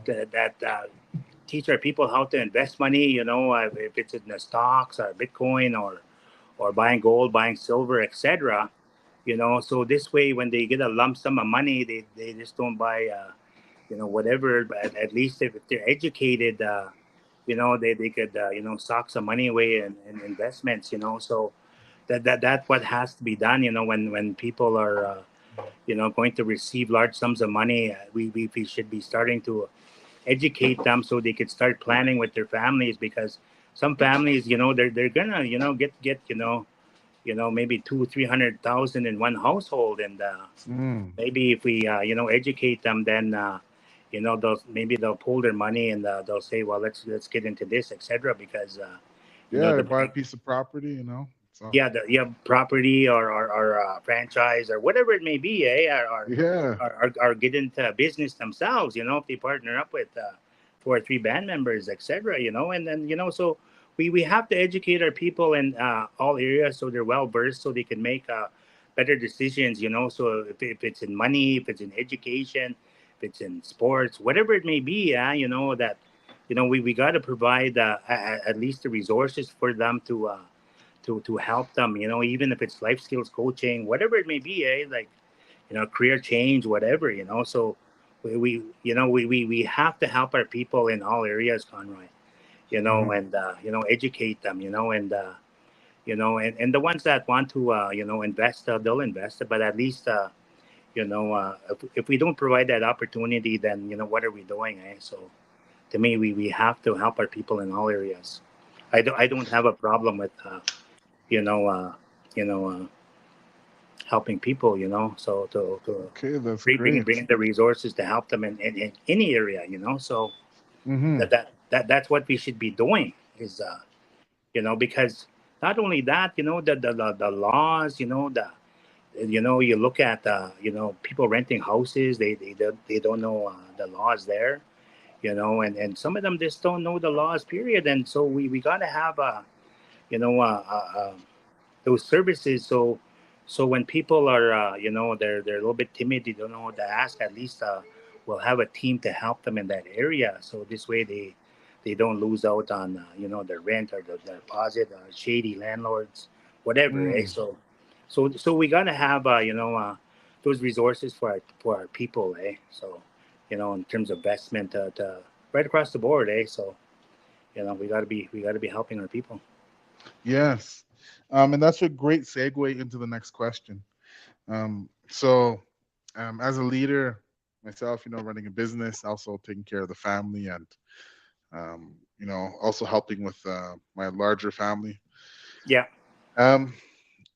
that teach our people how to invest money. If it's in the stocks or Bitcoin or buying gold, buying silver, etc. So this way, when they get a lump sum of money, they just don't buy whatever. But at least if they're educated, they could sock some money away in investments. So that's what has to be done. When people are going to receive large sums of money, we should be starting to educate them so they could start planning with their families, because some families, they're gonna get maybe 200,000-300,000 in one household. And Mm. maybe if we educate them, then they'll pull their money, and they'll say, well, let's get into this, etc. Because Yeah, the buy a bank, piece of property, so yeah, the property or franchise or whatever it may be, yeah. or get into business themselves. If they partner up with 2 or 3 band members, etc. And then so we have to educate our people in all areas so they're well versed, so they can make better decisions. So if it's in money, if it's in education, if it's in sports, whatever it may be, that we got to provide at least the resources for them to help them, even if it's life skills coaching, whatever it may be, like, career change, whatever, so we have to help our people in all areas, Conroy, Mhm. and, educate them, and the ones that want to, invest, they'll invest, but at least, if we don't provide that opportunity, then, what are we doing, eh? So to me, we have to help our people in all areas. I don't have a problem with, you know, uh, you know, helping people, so to Okay, that's bring great. in the resources to help them in any area, so Hmm. that's what we should be doing is, because not only that, the laws, you look at, people renting houses, they don't know the laws there, and some of them just don't know the laws, period. And so we got to have, you know, uh, uh, uh, those services. So when people are they're a little bit timid, they don't know what to ask, at least we'll have a team to help them in that area, so this way they don't lose out on their rent or their deposit, shady landlords, whatever, eh? Mm. So we got to have those resources for our people, eh? So in terms of investment, right across the board, eh? So we got to be helping our people. Yes. And that's a great segue into the next question. So, as a leader myself, running a business, also taking care of the family, and also helping with my larger family. Yeah. Um,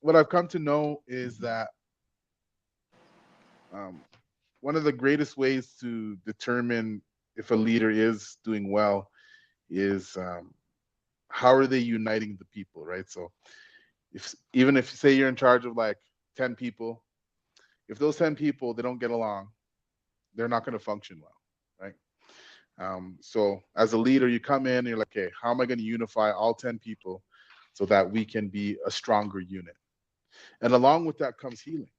what I've come to know is that um, one of the greatest ways to determine if a leader is doing well is how are they uniting the people, right? So, if even if say you're in charge of like 10 people, if those 10 people they don't get along, they're not going to function well, right? So as a leader, you come in and you're like, okay, how am I going to unify all 10 people so that we can be a stronger unit? And along with that comes healing,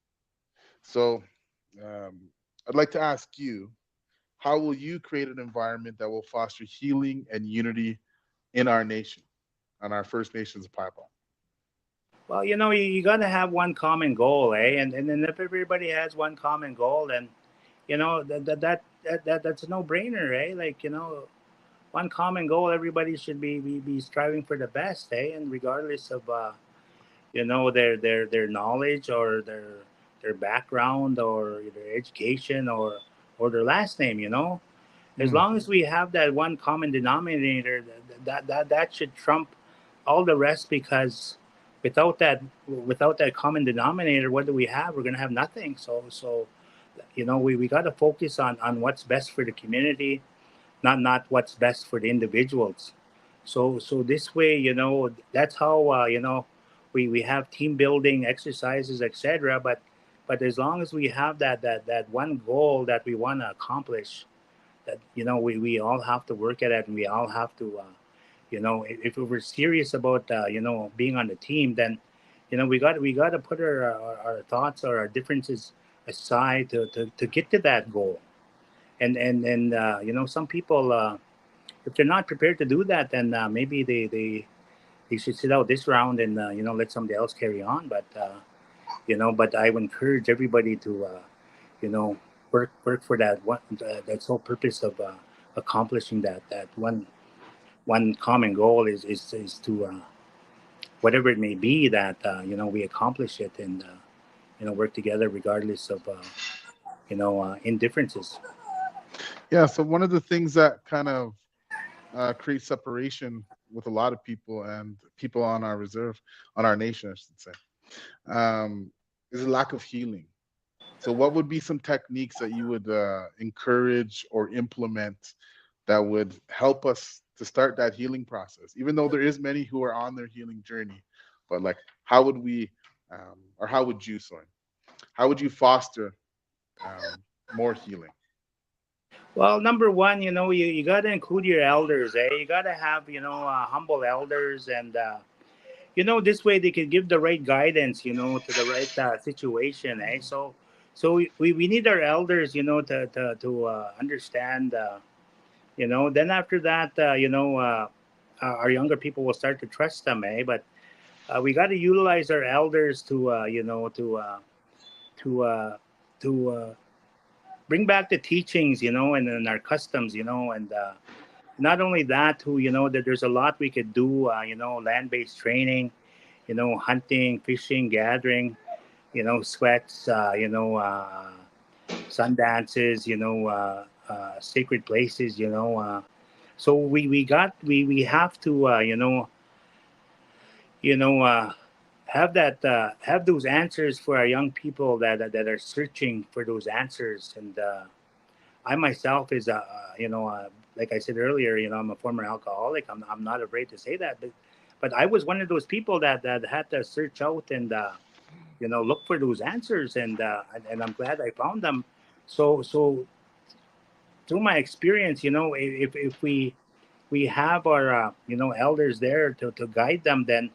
So, um, I'd like to ask you, how will you create an environment that will foster healing and unity in our nation, on our First Nations Pipeline? Well, you got to have one common goal, eh? And then if everybody has one common goal, then that's a no brainer, eh? Like one common goal, everybody should be striving for the best, eh? And regardless of their knowledge or their background or their education or their last name, as Mm, long as we have that one common denominator, that should trump all the rest. Because without that common denominator, what do we have? We're gonna have nothing. So we got to focus on what's best for the community, not what's best for the individuals. So this way, that's how we have team building exercises, etc. But as long as we have that one goal that we want to accomplish, that we all have to work at it, and we all have to if we're serious about being on the team, then we got to put our thoughts or our differences aside to get to that goal. And some people, if they're not prepared to do that, then maybe they should sit out this round and let somebody else carry on. But I would encourage everybody to you know work for that sole purpose of accomplishing that one common goal is to whatever it may be, that we accomplish it, and work together regardless of indifferences. yeah. So one of the things that kind of creates separation with a lot of people and people on our reserve, on our nation, I should say, is a lack of healing. So, what would be some techniques that you would encourage or implement that would help us to start that healing process? Even though there is many who are on their healing journey, but like, how would we, or how would you, sorry, how would you foster more healing? Well, number one, you got to include your elders, eh? You got to have humble elders, and this way they can give the right guidance, to the right situation, eh? So we need our elders, to understand, then after that, our younger people will start to trust them, eh? But we got to utilize our elders to to uh, to bring back the teachings, and our customs, and not only that, who that there's a lot we could do, land-based training, hunting, fishing, gathering, sweats, sun dances, sacred places, so we have to you know have those answers for our young people that are searching for those answers. And I myself is like I said earlier, I'm a former alcoholic. I'm not afraid to say that, but I was one of those people that had to search out and look for those answers, and I'm glad I found them. So through my experience, if we have our elders there to guide them, then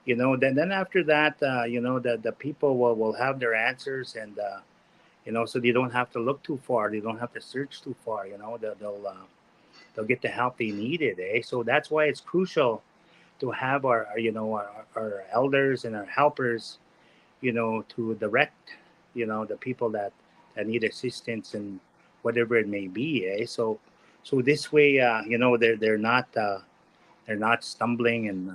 then after that, the people will have their answers, and so they don't have to look too far, they don't have to search too far. They'll get the help they needed, eh? So that's why it's crucial to have our elders and our helpers, to direct the people that need assistance and whatever it may be, eh? So this way, they're not stumbling and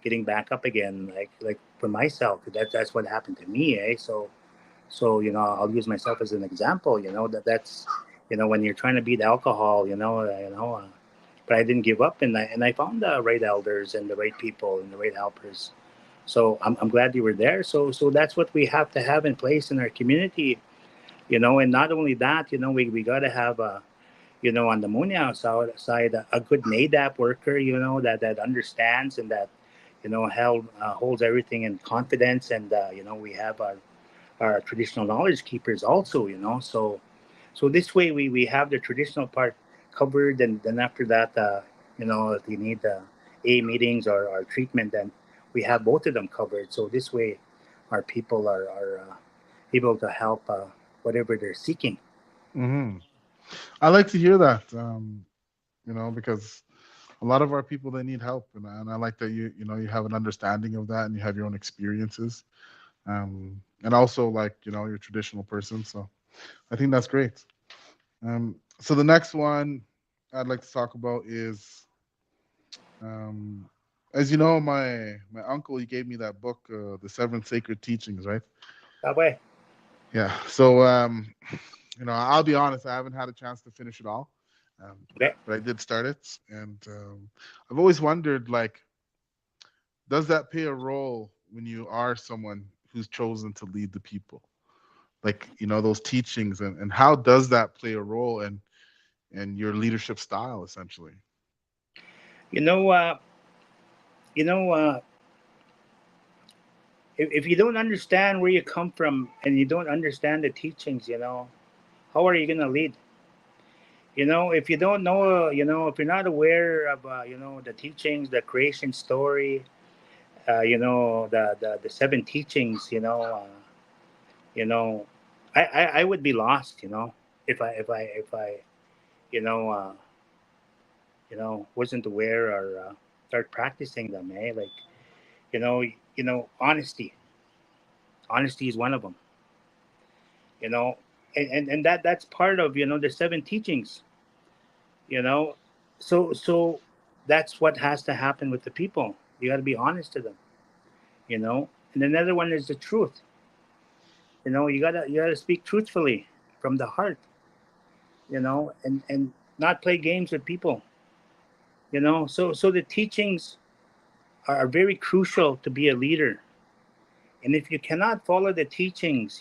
getting back up again, like for myself. That's what happened to me, eh? So I'll use myself as an example. That's when you're trying to beat alcohol, but I didn't give up, and I found the right elders and the right people and the right helpers. So I'm glad you were there. So that's what we have to have in place in our community, and not only that, we got to have on the Munya side, a good NADAP worker, that understands, and that holds everything in confidence. And we have our traditional knowledge keepers also, so this way we have the traditional part covered. And then after that, if you need a meetings or treatment, then we have both of them covered. So this way our people are able to help whatever they're seeking. Hmm. I like to hear that. Because a lot of our people, they need help, and I like that you have an understanding of that, and you have your own experiences, and also like you're a traditional person, so I think that's great. So the next one I'd like to talk about is, um, as you know, my uncle, he gave me that book, The Seven Sacred Teachings, right? That way. Yeah. So I'll be honest, I haven't had a chance to finish it all, Okay. but I did start it, and I've always wondered, like, does that play a role when you are someone who's chosen to lead the people? Like, those teachings, and how does that play a role in your leadership style, essentially? You know, you know, if you don't understand where you come from and you don't understand the teachings, how are you going to lead? If you don't know, if you're not aware of, the teachings, the creation story, the seven teachings, you know, I would be lost, if I, you know, uh, wasn't aware or start practicing them, like, honesty. Honesty is one of them, you know, and that's part of, the seven teachings, you know. So that's what has to happen with the people. You got to be honest to them, and another one is the truth. You gotta speak truthfully from the heart, and not play games with people, so the teachings are very crucial to be a leader. And if you cannot follow the teachings,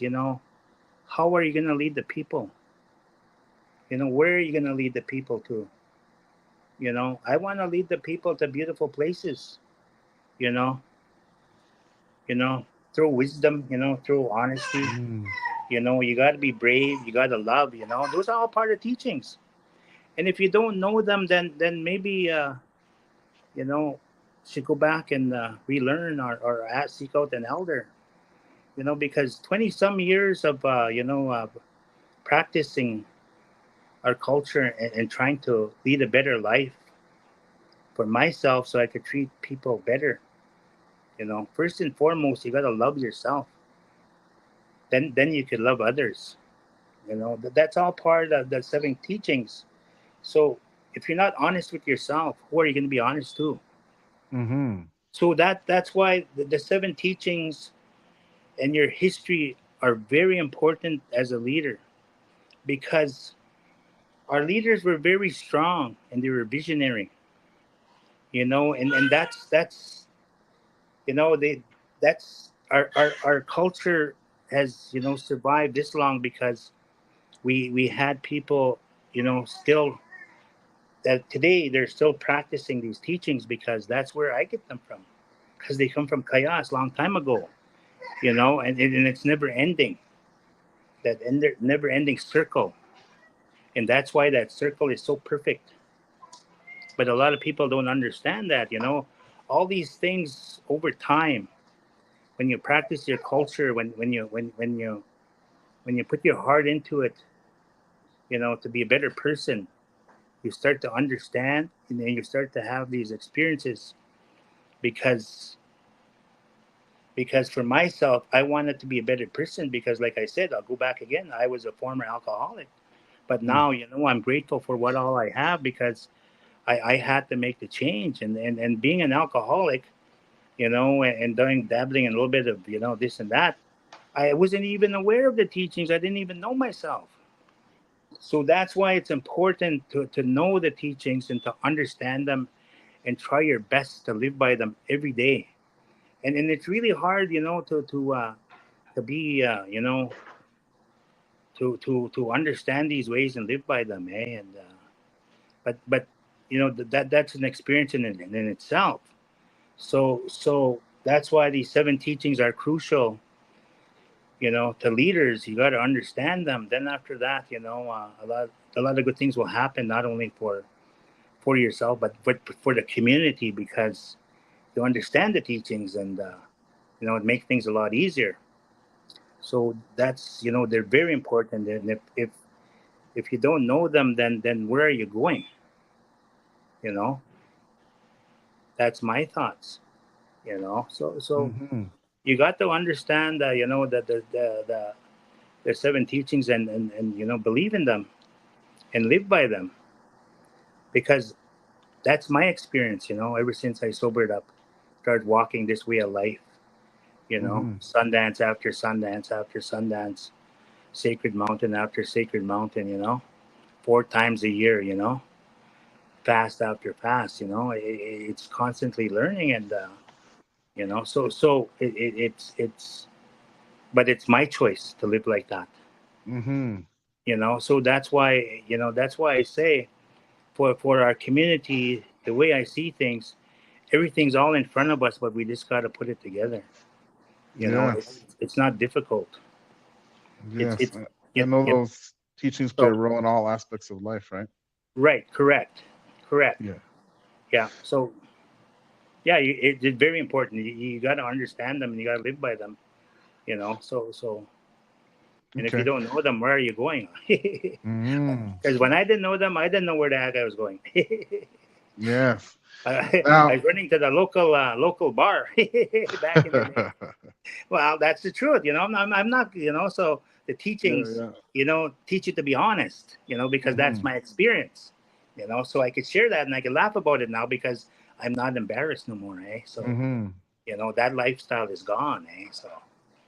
how are you going to lead the people? Where are you going to lead the people to? I want to lead the people to beautiful places, you know you know through wisdom, through honesty. Mm. You got to be brave, you got to love, those are all part of teachings. And if you don't know them, then maybe you know should go back and relearn, or seek out an elder, because 20 some years of practicing our culture, and trying to lead a better life for myself so I could treat people better. First and foremost, you got to love yourself. Then you could love others. That's all part of the seven teachings. So if you're not honest with yourself, who are you going to be honest to? Hmm. So that's why the seven teachings and your history are very important as a leader, because our leaders were very strong and they were visionary. And that's they that's our culture has survived this long, because we had people, still, that today they're still practicing these teachings, because that's where I get them from, because they come from chaos long time ago, and it's never ending, that never ending circle. And that's why that circle is so perfect. But a lot of people don't understand that, all these things over time, when you practice your culture, when you put your heart into it, to be a better person, you start to understand, and then you start to have these experiences. Because because for myself, I wanted to be a better person, because, like I said, I'll go back again, I was a former alcoholic. But Mm. now, I'm grateful for what all I have, because I had to make the change. And being an alcoholic, and doing dabbling in a little bit of, this and that, I wasn't even aware of the teachings. I didn't even know myself. So that's why it's important to know the teachings and to understand them, and try your best to live by them every day. And it's really hard, to be, to understand these ways and live by them, and but that's an experience in itself. So that's why these seven teachings are crucial, to leaders. You got to understand them. Then after that, a lot of good things will happen, not only for yourself, but for the community, because you understand the teachings, and it makes things a lot easier. So that's, they're very important. And if you don't know them, then where are you going? You know, that's my thoughts. So Mm-hmm. you got to understand, that the seven teachings, and believe in them and live by them, because that's my experience. Ever since I sobered up, started walking this way of life. Mm-hmm. Sundance after Sundance after Sundance, sacred mountain after sacred mountain. 4 times a year. Fast after fast. It's constantly learning, and so it's but it's my choice to live like that. Mm-hmm. So that's why I say, for our community, the way I see things, everything's all in front of us, but we just got to put it together. Yes. It's not difficult. it's Yes. it's I it, know you those teachings play so a role in all aspects of life, right? right, correct, Yeah. yeah. So yeah, it's very important. You got to understand them, and you got to live by them. So and if you Okay. don't know them, where are you going? Mm. Because when I didn't know them, I didn't know where the heck I was going. Yes. I Now. was running to the local bar back in the day. Well, that's the truth. I'm not. So the Yeah. teachings, Yeah. teach you to be honest. Because Mm-hmm. that's my experience. So I could share that, and I can laugh about it now, because I'm not embarrassed no more. So Mm-hmm. that lifestyle is gone. So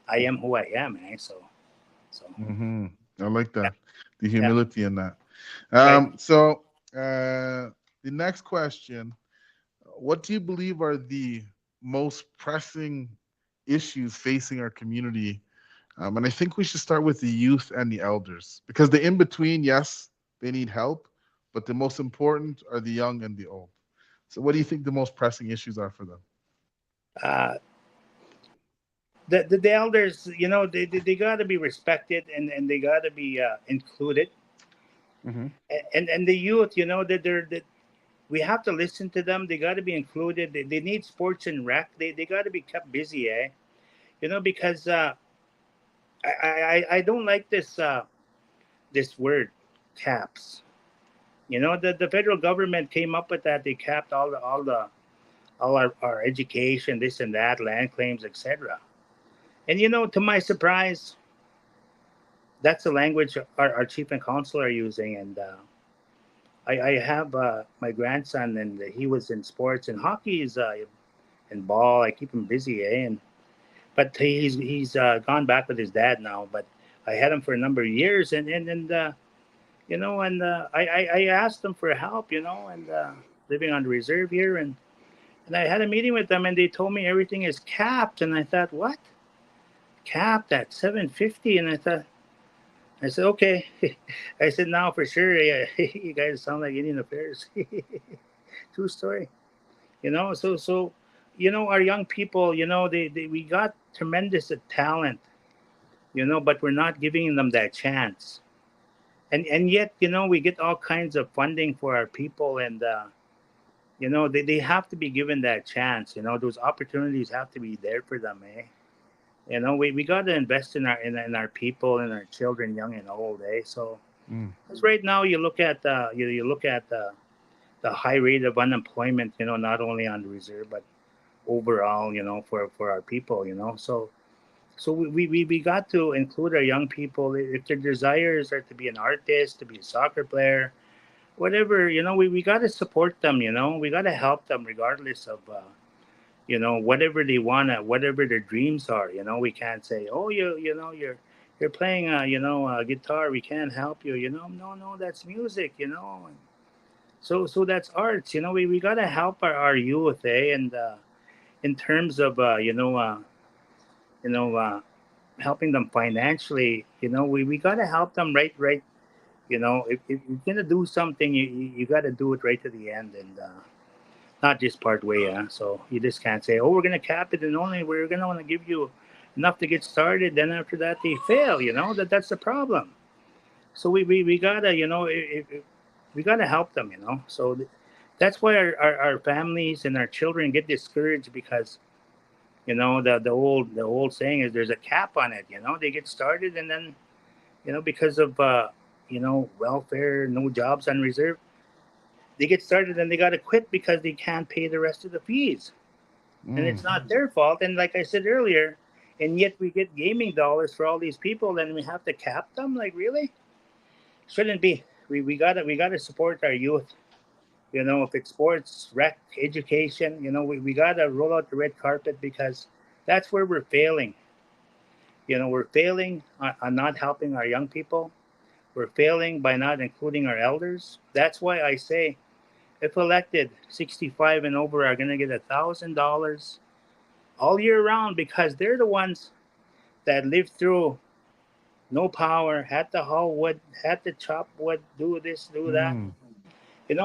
I am who I am. So Mm-hmm. I like yeah, that. The yeah, humility in that. right. So the next question: what do you believe are the most pressing issues facing our community? And I think we should start with the youth and the elders, because the in between, yes, they need help, but the most important are the young and the old. So, what do you think the most pressing issues are for them? Uh, the elders, they got to be respected, and they got to be included. Mm-hmm. And the youth, that we have to listen to them. They got to be included. They need sports and rec. They got to be kept busy, because I don't like this word, caps. The federal government came up with that. They capped all our education, this and that, land claims, etc. And to my surprise, that's the language our chief and council are using. And I have my grandson, and he was in sports and hockey, is and ball. I keep him busy, and but he's gone back with his dad now. But I had him for a number of years, and I asked them for help, and living on the reserve here, and I had a meeting with them, and they told me everything is capped, and I thought, what? Capped at 750, and I said, okay. I said, now for sure, yeah, you guys sound like Indian Affairs. True story. So our young people, we got tremendous talent, but we're not giving them that chance. And yet, we get all kinds of funding for our people, and they have to be given that chance. Those opportunities have to be there for them, eh? We got to invest in our people and our children, young and old, eh? So, Mm. because right now you look at you look at the high rate of unemployment, not only on the reserve, but overall, for our people, so we got to include our young people. If their desires are to be an artist, to be a soccer player, whatever, we got to support them. We got to help them regardless of whatever they want, whatever their dreams are. We can't say, oh, you're playing a guitar, we can't help you. No, that's music. So that's arts. We got to help our youth, and in terms of you know helping them financially. We got to help them, right. If you're gonna do something, you got to do it right to the end, and not just part way. So you just can't say, oh, we're gonna cap it, and only we're gonna want to give you enough to get started, then after that they fail. That's the problem. So we gotta, we gotta help them. That's why our families and our children get discouraged, because The old saying is there's a cap on it. They get started, and then because of welfare, no jobs on reserve, they get started and they got to quit because they can't pay the rest of the fees, and it's not their fault. And like I said earlier, and yet we get gaming dollars for all these people, and we have to cap them. Like, really? Shouldn't be. We gotta support our youth. If it's sports, rec, education, we gotta roll out the red carpet, because that's where we're failing. We're failing on not helping our young people. We're failing by not including our elders. That's why I say, if elected, 65 and over are going to get $1,000 all year round, because they're the ones that lived through no power, had to haul wood, had to chop wood, do this, do that.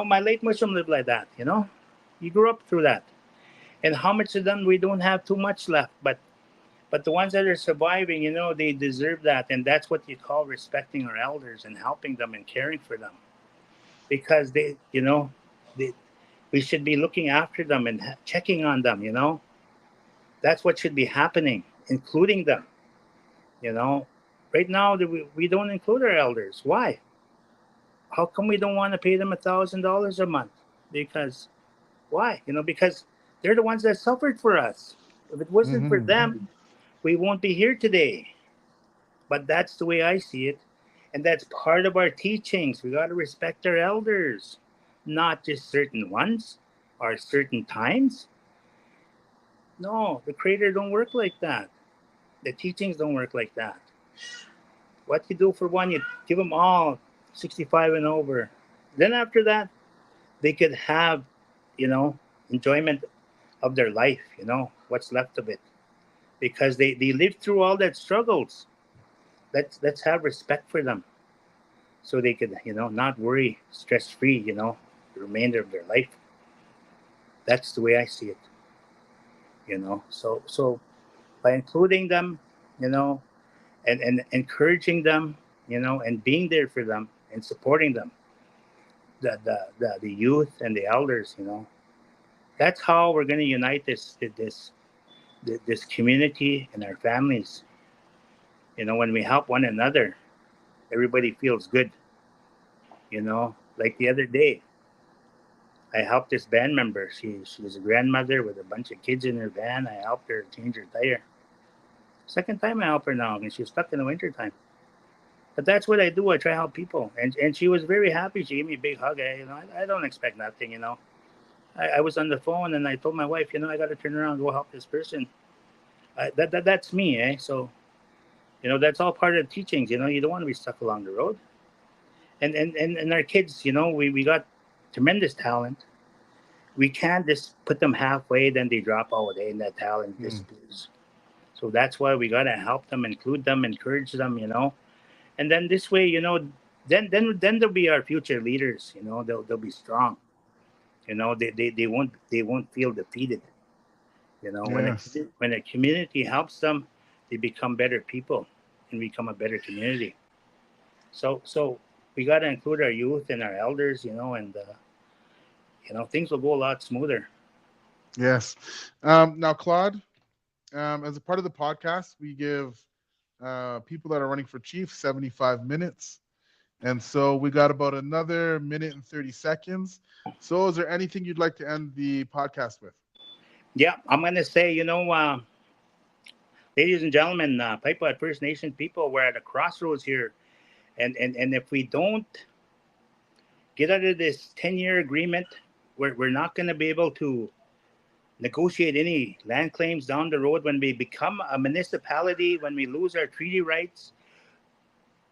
My late Muslim lived like that. He grew up through that. And how much of them, we don't have too much left, but the ones that are surviving, they deserve that. And that's what you call respecting our elders and helping them and caring for them. Because they, we should be looking after them and checking on them. That's what should be happening, including them. Right now, we don't include our elders. Why? How come we don't want to pay them $1,000 a month? Because why? Because they're the ones that suffered for us. If it wasn't for them, we won't be here today. But that's the way I see it. And that's part of our teachings. We got to respect our elders, not just certain ones or certain times. No, the Creator don't work like that. The teachings don't work like that. What you do for one, you give them all 65 and over. Then after that, they could have, enjoyment of their life, what's left of it. Because they lived through all that struggles. Let's have respect for them, so they could, not worry, stress free, the remainder of their life. That's the way I see it. So by including them, and encouraging them, and being there for them and supporting them, the youth and the elders, that's how we're going to unite this community and our families. When we help one another, everybody feels good. Like the other day, I helped this band member. She was a grandmother with a bunch of kids in her van. I helped her change her tire. Second time I help her now, and she's stuck in the winter time. But that's what I do. I try to help people, and she was very happy. She gave me a big hug. I don't expect nothing. I was on the phone and I told my wife, I got to turn around and go help this person. That's me, eh? So, that's all part of the teachings. You don't want to be stuck along the road. And our kids, we got tremendous talent. We can't just put them halfway, then they drop all day and that talent disappears. So that's why we got to help them, include them, encourage them, And then this way, then they'll be our future leaders. They'll be strong. They won't feel defeated. Yes. When a community helps them, they become better people and become a better community. So we got to include our youth and our elders, and things will go a lot smoother. Yes. Now, Claude, as a part of the podcast, we give people that are running for chief 75 minutes. And so we got about another minute and 30 seconds. So is there anything you'd like to end the podcast with? Yeah, I'm going to say, ladies and gentlemen, Piapot First Nation people, we're at a crossroads here. And if we don't get out of this 10-year agreement, we're not going to be able to negotiate any land claims down the road. When we become a municipality, when we lose our treaty rights,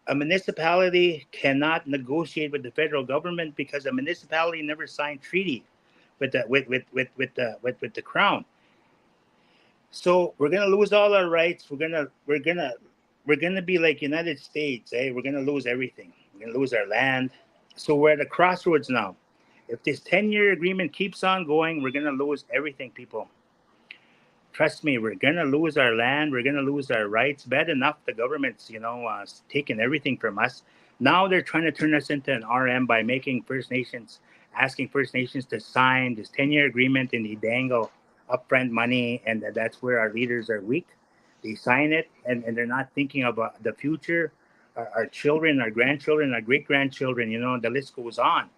a municipality cannot negotiate with the federal government, because a municipality never signed treaty with the crown. So we're gonna lose all our rights. We're gonna be like United States, eh? We're gonna lose everything. We're gonna lose our land. So we're at a crossroads now. If this 10-year agreement keeps on going, we're gonna lose everything, people. Trust me, we're gonna lose our land. We're gonna lose our rights. Bad enough the government's, taking everything from us. Now they're trying to turn us into an RM by making First Nations, asking First Nations to sign this 10-year agreement in Idango. upfront money, and that's where our leaders are weak. They sign it, and they're not thinking about the future, our children, our grandchildren, our great grandchildren. The list goes on.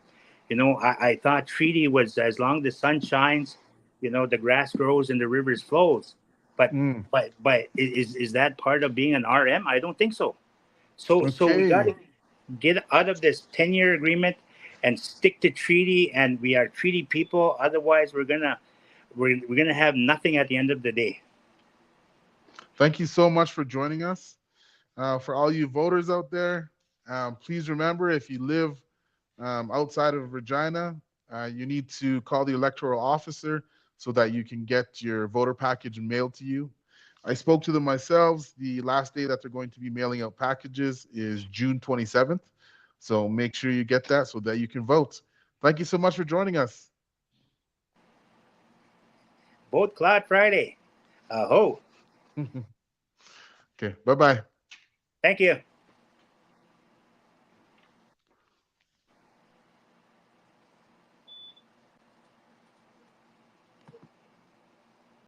I thought treaty was as long as the sun shines, the grass grows and the rivers flows. But Mm. is that part of being an RM? I don't think so. So we got Okay. to get out of this 10-year agreement and stick to treaty, and we are treaty people. Otherwise, we're gonna have nothing at the end of the day. Thank you so much for joining us. For all you voters out there, please remember, if you live outside of Regina, you need to call the electoral officer so that you can get your voter package mailed to you. I spoke to them myself. The last day that they're going to be mailing out packages is June 27th. So make sure you get that so that you can vote. Thank you so much for joining us. Vote Claude Friday. Ho. Okay, bye bye. Thank you.